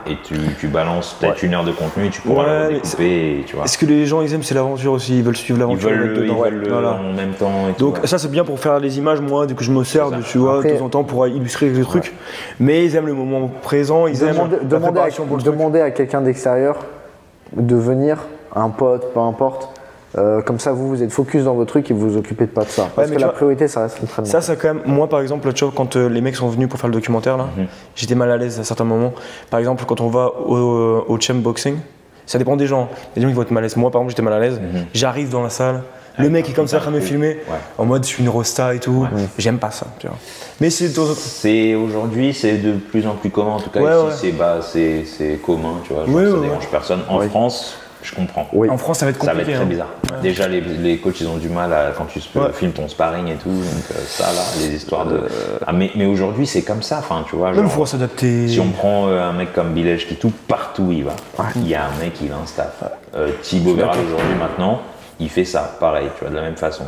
et tu balances peut-être 1 heure de contenu et tu pourras le découper. Et, tu vois. Ce que les gens ils aiment, c'est l'aventure aussi, ils veulent suivre l'aventure. Ils veulent le en même temps. Et donc ça c'est bien pour faire les images, moi, dès que je me sers tu vois, de temps en temps pour illustrer les trucs. Mais ils aiment le moment présent, ils aiment demander à quelqu'un d'extérieur de venir, un pote, peu importe. Comme ça, vous êtes focus dans votre truc et vous vous occupez de pas de ça. Parce que la priorité, ça reste l'entraînement. Ça, c'est quand même. Moi, par exemple, tu vois, quand les mecs sont venus pour faire le documentaire, là, j'étais mal à l'aise à certains moments. Par exemple, quand on va au champ boxing, ça dépend des gens. Il y a des gens qui vont être mal à l'aise. Moi, par exemple, j'étais mal à l'aise. J'arrive dans la salle. Le mec est comme ça en train de me filmer, en mode je suis une rosta et tout. J'aime pas ça, tu vois. Mais c'est aujourd'hui, c'est de plus en plus commun. En tout cas, ici, c'est commun, tu vois. Ça dérange personne. En France. Je comprends. En France, ça va être compliqué. Ça va être très bizarre. Déjà, les coachs, ils ont du mal quand tu filmes ton sparring et tout. Donc, ça, là, les histoires de. Mais aujourd'hui, c'est comme ça. Enfin, tu vois. Il faut s'adapter. Si on prend un mec comme Bilej qui tout, partout il va. Il y a un mec, il a un staff. Thibaut Verral, aujourd'hui, maintenant, il fait ça. Pareil, tu vois, de la même façon.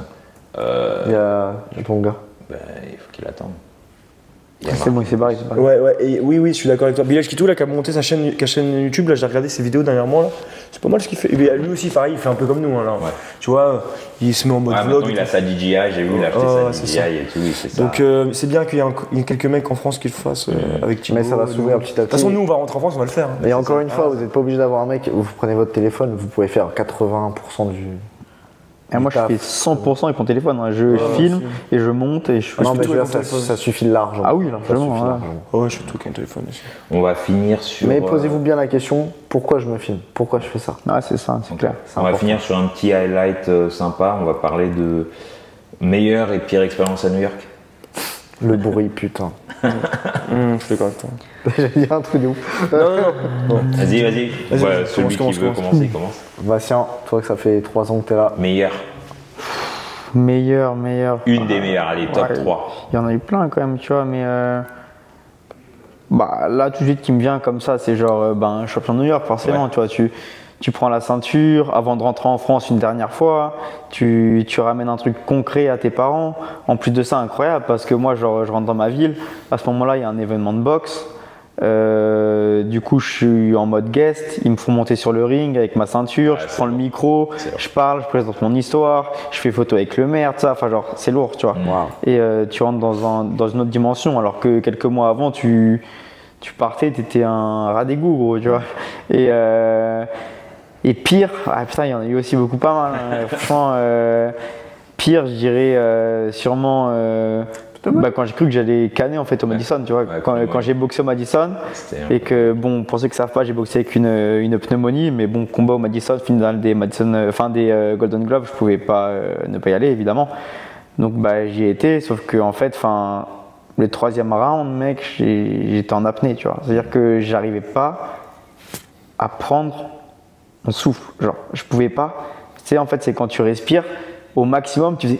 Il y a ton gars. Il faut qu'il attende. C'est bon, c'est barré. Et oui, je suis d'accord avec toi. Bilej Kitou, là, qui a monté sa chaîne YouTube, là, j'ai regardé ses vidéos dernièrement, là. C'est pas mal ce qu'il fait. Et lui aussi, pareil, il fait un peu comme nous, là. Tu vois, il se met en mode vlog. Il a sa DJI, j'ai vu, il a acheté sa DJI et tout, il fait ça. Donc, c'est bien qu'il y ait quelques mecs en France qui le fassent avec Thibaut. Mais ça va s'ouvrir petit à petit. De toute façon, nous, on va rentrer en France, on va le faire. Et encore une fois, vous n'êtes pas obligé d'avoir un mec, vous prenez votre téléphone, vous pouvez faire 80% du. Et moi, je fais 100% avec mon téléphone. Je filme et je monte et je fais. Non, mais ça suffit largement. Ah oui, largement. Ouais, je fais tout avec un téléphone aussi. On va finir sur. Mais posez-vous bien la question, pourquoi je me filme? Pourquoi je fais ça? Ah, c'est ça, c'est clair. On va finir sur un petit highlight sympa. On va parler de meilleure et pire expérience à New York. Le bruit, putain. Je suis d'accord avec toi. J'allais dire un truc de ouf. Non. Vas-y. Celui qui veut commencer, il commence. Bastien, toi que ça fait 3 ans que t'es là. Meilleur. Une des meilleures, allez, top 3. Il y en a eu plein quand même, tu vois, mais là tout de suite qui me vient comme ça, c'est genre un champion de New York, forcément, tu vois, tu prends la ceinture avant de rentrer en France une dernière fois, tu ramènes un truc concret à tes parents. En plus de ça, incroyable, parce que moi, genre, je rentre dans ma ville, à ce moment-là, il y a un événement de boxe. Du coup, je suis en mode guest. Ils me font monter sur le ring avec ma ceinture. Je prends le micro, je parle, je présente mon histoire. Je fais photo avec le maire, tout ça. Enfin, genre, c'est lourd, tu vois. Et tu rentres dans une autre dimension. Alors que quelques mois avant, tu partais, t'étais un rat d'égout, gros, tu vois. Et pire, putain, il y en a eu aussi beaucoup pas mal. Hein. Franchement, pire, je dirais sûrement. Quand j'ai cru que j'allais canner en fait au Madison, tu vois, quand j'ai boxé au Madison et que bon, pour ceux qui savent pas, j'ai boxé avec une pneumonie, mais bon, combat au Madison, finale des des Golden Gloves, je pouvais pas ne pas y aller évidemment. Donc j'y ai été, sauf que en fait, le 3e round, mec, j'étais en apnée, tu vois. C'est-à-dire que j'arrivais pas à prendre mon souffle, genre je pouvais pas. Tu sais, en fait, c'est quand tu respires au maximum, tu faisais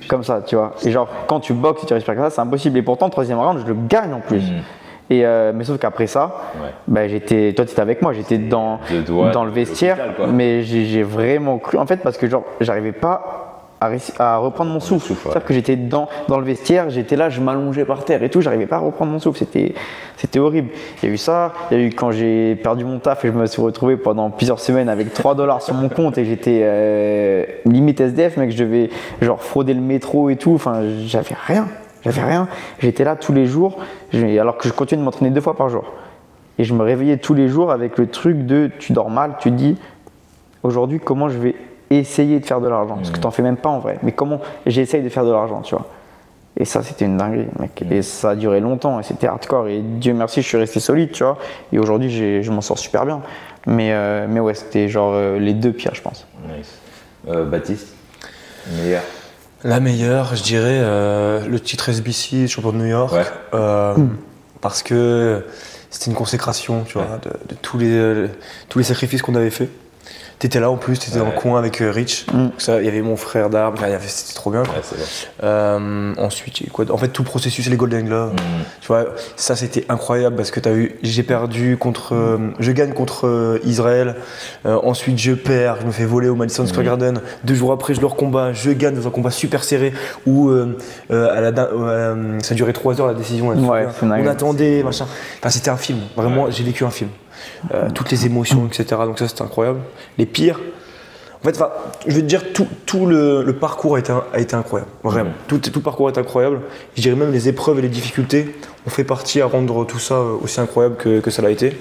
comme ça, tu vois. Et genre, quand tu boxes et tu respires comme ça, c'est impossible. Et pourtant, 3e round, je le gagne en plus. Mais sauf qu'après ça, toi, tu étais avec moi, j'étais dans le vestiaire, mais j'ai vraiment cru, en fait, parce que genre, j'arrivais pas à reprendre mon souffle. C'est-à-dire que j'étais dans le vestiaire, j'étais là, je m'allongeais par terre et tout, j'arrivais pas à reprendre mon souffle, c'était horrible. Il y a eu ça, il y a eu quand j'ai perdu mon taf et je me suis retrouvé pendant plusieurs semaines avec $3 sur mon compte et j'étais limite SDF, mec, je devais genre frauder le métro et tout, enfin j'avais rien. J'étais là tous les jours, alors que je continuais de m'entraîner 2 fois par jour. Et je me réveillais tous les jours avec le truc de tu dors mal, tu te dis aujourd'hui comment je vais essayer de faire de l'argent, parce que t'en fais même pas en vrai, mais comment j'essaye de faire de l'argent, tu vois. Et ça, c'était une dinguerie, mec. Et ça a duré longtemps et c'était hardcore. Et Dieu merci, je suis resté solide, tu vois. Et aujourd'hui, je m'en sors super bien. Mais ouais, c'était genre les 2 pires, je pense. Nice. Baptiste, meilleur. La meilleure, je dirais le titre SBC, champion de New York, parce que c'était une consécration, tu vois, de tous les sacrifices qu'on avait fait. T'étais là en plus, t'étais dans le coin avec Rich. Il y avait mon frère d'armes, c'était trop bien. Ensuite, en fait, tout le processus, les Golden Gloves, tu vois, ça c'était incroyable parce que t'as vu, j'ai perdu je gagne contre Israël. Ensuite, je perds, je me fais voler au Madison Square Garden. 2 jours après, je leur combat, je gagne dans un combat super serré où ça durait 3 heures la décision. On attendait, machin. Enfin, c'était un film. Vraiment, j'ai vécu un film. Toutes les émotions, etc. Donc ça c'était incroyable. Les pires, en fait, je veux te dire, tout le parcours a été incroyable, vraiment. Tout le parcours est incroyable. Je dirais même les épreuves et les difficultés ont fait partie à rendre tout ça aussi incroyable que ça l'a été.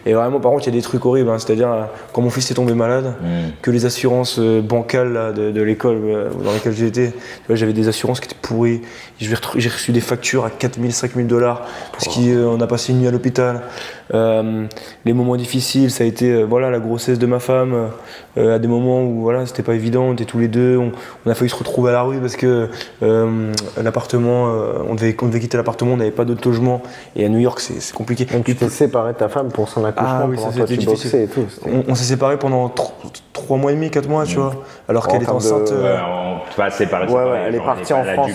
Et vraiment, par contre, il y a des trucs horribles, hein, c'est-à-dire quand mon fils est tombé malade, que les assurances bancales là, de l'école dans laquelle j'étais, j'avais des assurances qui étaient pourries. J'ai reçu des factures à $4 000, $5 000 parce qu'on a passé une nuit à l'hôpital. Les moments difficiles, ça a été la grossesse de ma femme, à des moments où c'était pas évident, on était tous les deux, on a failli se retrouver à la rue parce que l'appartement, on devait quitter l'appartement, on n'avait pas d'autre logement et à New York c'est compliqué. Donc tu t'es séparé de ta femme pour son accouchement, oui, pendant ça toi c'était tu boxais et tout. On s'est séparés pendant 3 mois et demi, 4 mois, tu vois, alors qu'elle était enceinte. On va séparer. Elle est partie en France.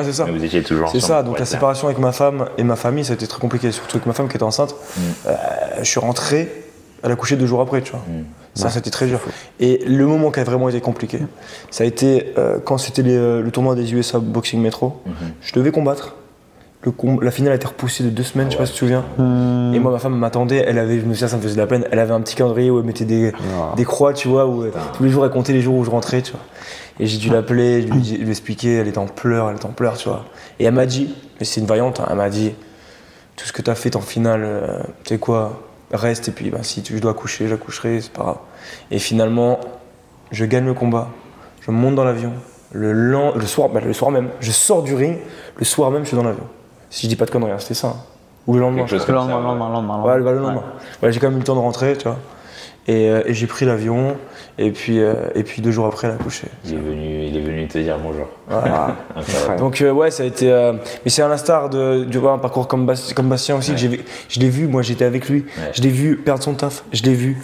C'est ça. Mais vous étiez toujours ensemble. C'est ça, donc la séparation avec ma femme et ma famille, ça a été très compliqué, surtout avec ma femme qui était enceinte. Je suis rentré, elle a couché 2 jours après, tu vois. Ça, c'était très dur. Et le moment qui a vraiment été compliqué, ça a été quand c'était le tournoi des USA Boxing Metro. Je devais combattre. La finale a été repoussée de 2 semaines, je sais pas si tu te souviens. Et moi, ma femme m'attendait, ça me faisait de la peine. Elle avait un petit calendrier où elle mettait des croix, tu vois, où tous les jours elle comptait les jours où je rentrais, tu vois. Et j'ai dû l'appeler, je lui expliquer, elle était en pleurs, tu vois. Et elle m'a dit, mais c'est une vaillante, hein, elle m'a dit, tout ce que t'as fait en finale, tu sais quoi, reste, et puis si je dois accoucher, j'accoucherai, c'est pas grave. Et finalement, je gagne le combat, je monte dans l'avion, le soir même, je sors du ring, le soir même, je suis dans l'avion. Si je dis pas de conneries, c'était ça. Hein. Ou le lendemain. Le lendemain. Ouais, le lendemain. Ouais, j'ai quand même eu le temps de rentrer, tu vois. Et j'ai pris l'avion, et puis 2 jours après, elle a accouché. Il est venu te dire bonjour. Voilà. Donc ça a été. Mais c'est à l'instar de voir un parcours comme Bastien aussi, que je l'ai vu, moi j'étais avec lui, je l'ai vu perdre son taf, je l'ai vu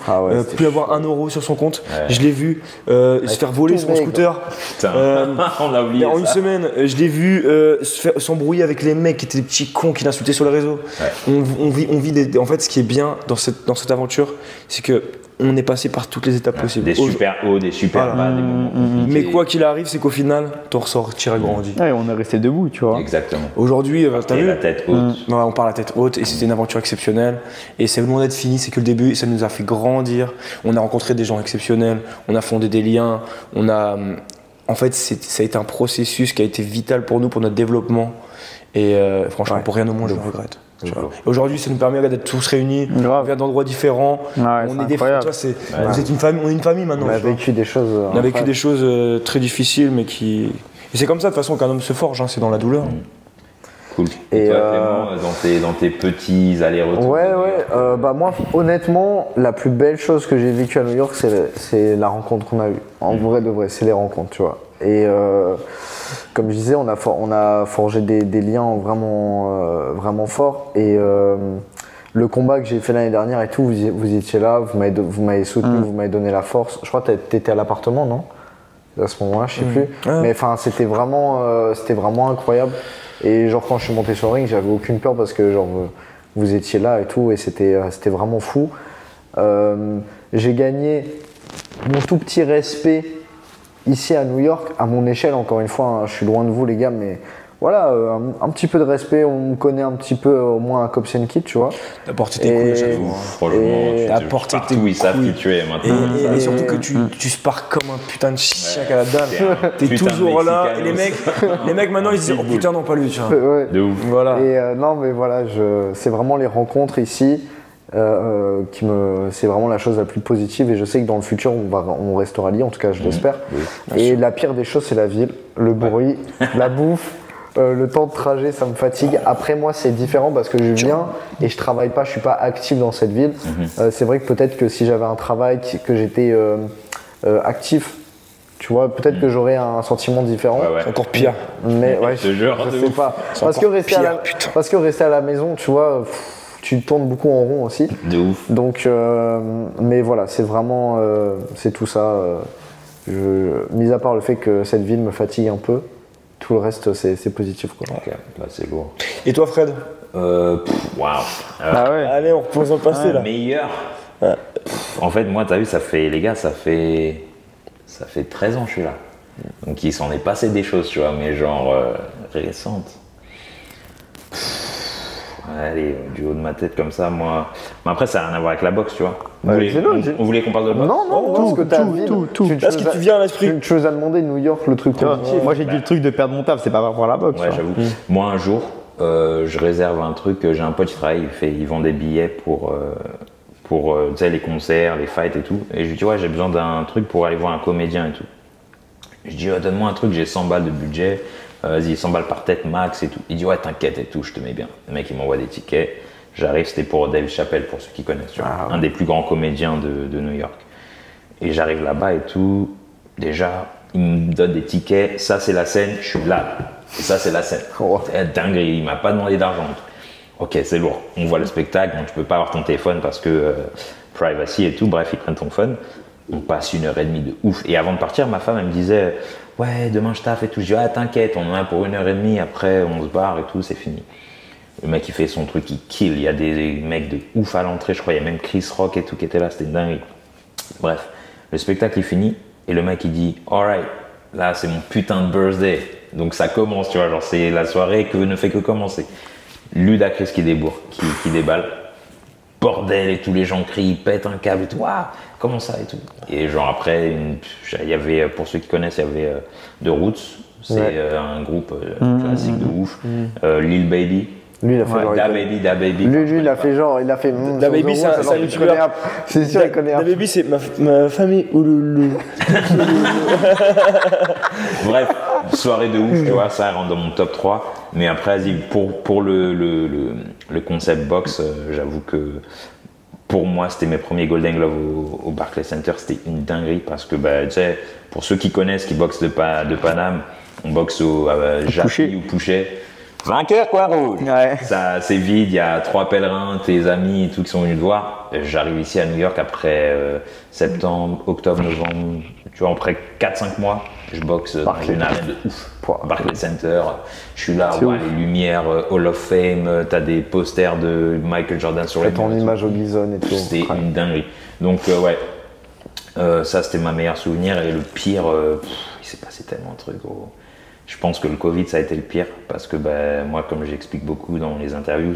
plus avoir €1 sur son compte, je l'ai vu se faire voler son scooter. On l'a oublié. En une semaine, je l'ai vu s'embrouiller avec les mecs qui étaient des petits cons qui l'insultaient sur les réseaux. On vit en fait, ce qui est bien dans cette aventure, c'est que on est passé par toutes les étapes possibles. Des super hauts, des super bas, des moments compliqués. Mais quoi qu'il arrive, c'est qu'au final, t'en ressortiras grandi. Ouais, on est resté debout, tu vois. Exactement. Aujourd'hui, t'as Et vu la tête haute. Ouais, on part la tête haute et c'était une aventure exceptionnelle. Et c'est loin d'être fini, c'est que le début, et ça nous a fait grandir. On a rencontré des gens exceptionnels, on a fondé des liens, en fait, ça a été un processus qui a été vital pour nous, pour notre développement. Et franchement, pour rien au monde, je le regrette. Aujourd'hui, ça nous permet d'être tous réunis, on vient d'endroits différents, on est des frères, tu vois, vous êtes une famille, on est une famille maintenant. On a vécu des choses. On a vécu des choses très difficiles, mais qui. Et c'est comme ça de toute façon qu'un homme se forge, hein, c'est dans la douleur. Cool. Et toi, Clément, dans tes petits allers-retours? Ouais. Bah moi, honnêtement, la plus belle chose que j'ai vécue à New York, c'est la rencontre qu'on a eue. En vrai de vrai, c'est les rencontres, tu vois. Et comme je disais, on a forgé des liens vraiment forts. Et le combat que j'ai fait l'année dernière et tout, vous étiez là, vous m'avez soutenu, vous m'avez donné la force. Je crois que tu étais à l'appartement, non? À ce moment-là, je sais plus. Mais enfin, c'était vraiment incroyable. Et genre quand je suis monté sur le ring, j'avais aucune peur parce que genre vous étiez là et tout, et c'était vraiment fou. J'ai gagné mon tout petit respect ici à New York, à mon échelle, encore une fois, hein, je suis loin de vous les gars, mais voilà, un petit peu de respect, on me connaît un petit peu, au moins un Cops and Kid, tu vois. T'as porté tes couilles à chaque fois. Franchement, t'as porté tes couilles. Ils savent qui tu es maintenant. Et surtout que tu spares comme un putain de chien à la dalle. T'es toujours là, et les mecs maintenant ils se disent oh putain non pas lui, tu vois. Ouais. De ouf. Voilà. Et non mais voilà, c'est vraiment les rencontres ici. C'est vraiment la chose la plus positive, et je sais que dans le futur on restera liés, en tout cas je l'espère. Et la pire des choses, c'est la ville, le bruit, la bouffe, le temps de trajet, ça me fatigue. Après moi c'est différent parce que je viens et je travaille pas, je suis pas actif dans cette ville. C'est vrai que peut-être que si j'avais un travail, que j'étais actif, tu vois, peut-être que j'aurais un sentiment différent. C'est encore pire. Mais ouais, je sais pas. Parce que rester à la maison, tu vois, tu tournes beaucoup en rond aussi. De ouf. Donc, mais voilà, c'est vraiment, c'est tout ça. Mis à part le fait que cette ville me fatigue un peu, tout le reste c'est positif, quoi. Ok, là c'est lourd. Et toi Fred? Waouh. Allez, on repose dans le passé là. Meilleur. En fait, moi, t'as vu, ça fait 13 ans que je suis là. Donc il s'en est passé des choses, tu vois, mais genre récentes. Allez, du haut de ma tête comme ça, moi. Mais après, ça n'a rien à voir avec la boxe, tu vois. On voulait qu'on parle de boxe? Non, tout ce que t'as dit. Tout. Est-ce que tu viens à l'esprit? Tu nous as demandé New York, le truc. Moi j'ai dit le truc de perdre mon taf, c'est pas par rapport à la boxe. Ouais, j'avoue. Moi, un jour, je réserve un truc, j'ai un pote qui travaille, il vend des billets pour tu sais, les concerts, les fights et tout. Et je lui dis, ouais, j'ai besoin d'un truc pour aller voir un comédien et tout. Je dis, donne-moi un truc, j'ai 100 balles de budget. Vas-y, 100 balles par tête max et tout. Il dit ouais, t'inquiète et tout, je te mets bien. Le mec il m'envoie des tickets. J'arrive, c'était pour Dave Chappelle, pour ceux qui connaissent, tu vois, un des plus grands comédiens de New York. Et j'arrive là-bas et tout. Déjà, il me donne des tickets. Ça c'est la scène, je suis là. Et ça c'est la scène. C'est dinguerie, il m'a pas demandé d'argent. Ok, c'est lourd. On voit le spectacle, donc tu peux pas avoir ton téléphone parce que privacy et tout. Bref, ils prennent ton phone. On passe 1h30 de ouf. Et avant de partir, ma femme elle me disait ouais, demain je taffe et tout. Je dis, ah, t'inquiète, on en a pour 1h30, après on se barre et tout, c'est fini. Le mec il fait son truc, il kill. Il y a des mecs de ouf à l'entrée, je crois, il y a même Chris Rock et tout qui était là, c'était dingue. Bref, le spectacle est fini et le mec il dit, alright, là c'est mon putain de birthday. Donc ça commence, tu vois, genre c'est la soirée que ne fait que commencer. Ludacris qui débourre, qui déballe. Bordel et tous les gens crient, ils pètent un câble et tout, waouh, comment ça et tout. Et genre après, il y avait, pour ceux qui connaissent, il y avait The Roots, c'est un groupe classique de ouf. Lil Baby. Lui il a fait genre. Da Baby. Lui il a fait genre, il a fait. Da Baby c'est un youtubeur. C'est sûr il connaît. Da Baby c'est ma famille. Ouloulou. Bref, soirée de ouf, tu vois, ça rentre dans mon top 3. Mais après, vas-y, pour le concept box, j'avoue que pour moi, c'était mes premiers Golden Glove au Barclays Center. C'était une dinguerie parce que, bah, tu sais, pour ceux qui connaissent, qui boxent de Paname, on boxe au Jaffy ou Pouchet. Vainqueur, quoi, rouge. Ouais. Ça, c'est vide, il y a 3 pèlerins, tes amis et tout qui sont venus te voir. J'arrive ici à New York après septembre, octobre, novembre, tu vois, après 4-5 mois, je boxe dans une arène de ouf. Barclays Center. Je suis là, C'est ouais, ouf. les lumières, Hall of Fame, t'as des posters de Michael Jordan sur les Ton murs et image tout. au Gleason et tout. C'était Ouais. une dinguerie. Donc ouais, ça c'était ma meilleure souvenir. Et le pire, il s'est passé tellement de trucs, gros. Je pense que le Covid ça a été le pire parce que moi, comme j'explique beaucoup dans les interviews,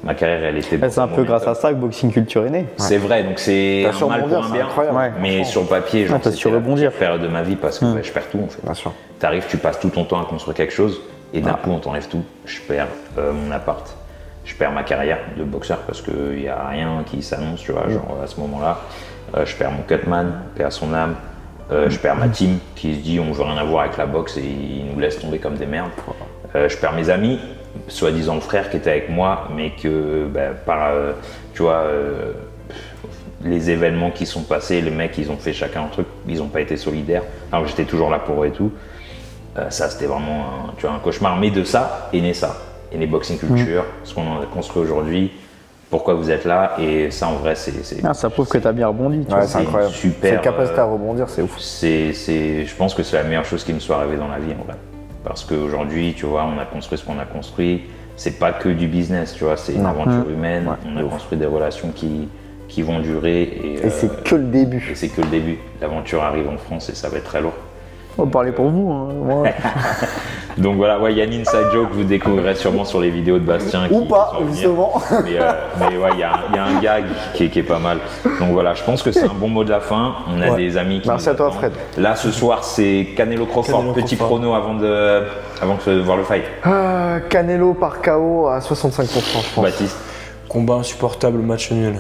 ma carrière elle était. C'est un peu grâce à ça que Boxing Culture est né. C'est vrai, donc c'est T'as su un mal pour rebondir, un c'est bien. incroyable. Ouais. Mais sur le papier, genre, t'as su c'était la rebondir. pire période de ma vie parce que je perds tout en fait. Bien sûr. T'arrives, tu passes tout ton temps à construire quelque chose et d'un coup on t'enlève tout. Je perds mon appart, je perds ma carrière de boxeur parce qu'il n'y a rien qui s'annonce, tu vois, genre à ce moment-là. Je perds mon cutman, paix à son âme. Je perds ma team qui se dit on veut rien avoir avec la boxe et ils nous laissent tomber comme des merdes. Je perds mes amis, soi-disant frères qui étaient avec moi, mais que tu vois, les événements qui sont passés, les mecs ils ont fait chacun un truc, ils n'ont pas été solidaires. Alors j'étais toujours là pour eux et tout. Ça c'était vraiment un cauchemar. Mais de ça est né ça. Est né Boxing Culture, ce qu'on a construit aujourd'hui. Pourquoi vous êtes là et ça en vrai c'est Ça prouve que tu as bien rebondi. Tu Ouais, vois. c'est incroyable. super, Cette capacité à rebondir, c'est ouf. je pense que c'est la meilleure chose qui me soit arrivée dans la vie en vrai. Parce qu'aujourd'hui, tu vois, on a construit ce qu'on a construit. C'est pas que du business, tu vois, c'est une aventure humaine. On a construit des relations qui vont durer. Et c'est que le début. Et c'est que le début. L'aventure arrive en France et ça va être très lourd. On va parler pour vous. Hein. Moi, Donc voilà, ouais, il y a une inside joke que vous découvrirez sûrement sur les vidéos de Bastien. Ou qui pas, vont venir. justement. Mais ouais, il y a un gag qui est pas mal. Donc voilà, je pense que c'est un bon mot de la fin. On a des amis qui Merci nous à toi, attendent. Fred. Là, ce soir, c'est Canelo Crawford. Canelo Petit Crawford. prono avant de voir le fight. Canelo par KO à 65%, je pense. Baptiste. Combat insupportable, match nul.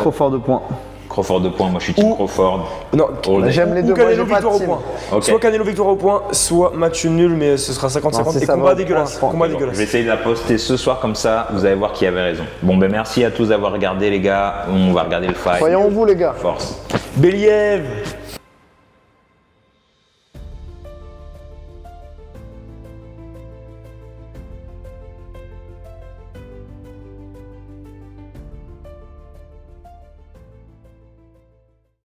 trop fort de points. Crawford de points, moi je suis team Crawford. Non, All day. J'aime les ou deux, moi Canelo j'ai pas de victoire au team. point. Ok. Soit Canelo victoire au point, soit match nul, mais ce sera 50-50 Non, si et ça va combat au dégueulasse. point, Combat Bon, je dégueulasse. vais essayer de la poster ce soir comme ça, vous allez voir qui avait raison. Bon ben merci à tous d'avoir regardé les gars, on va regarder le fight. Soyons vous, les gars. Force. Believ.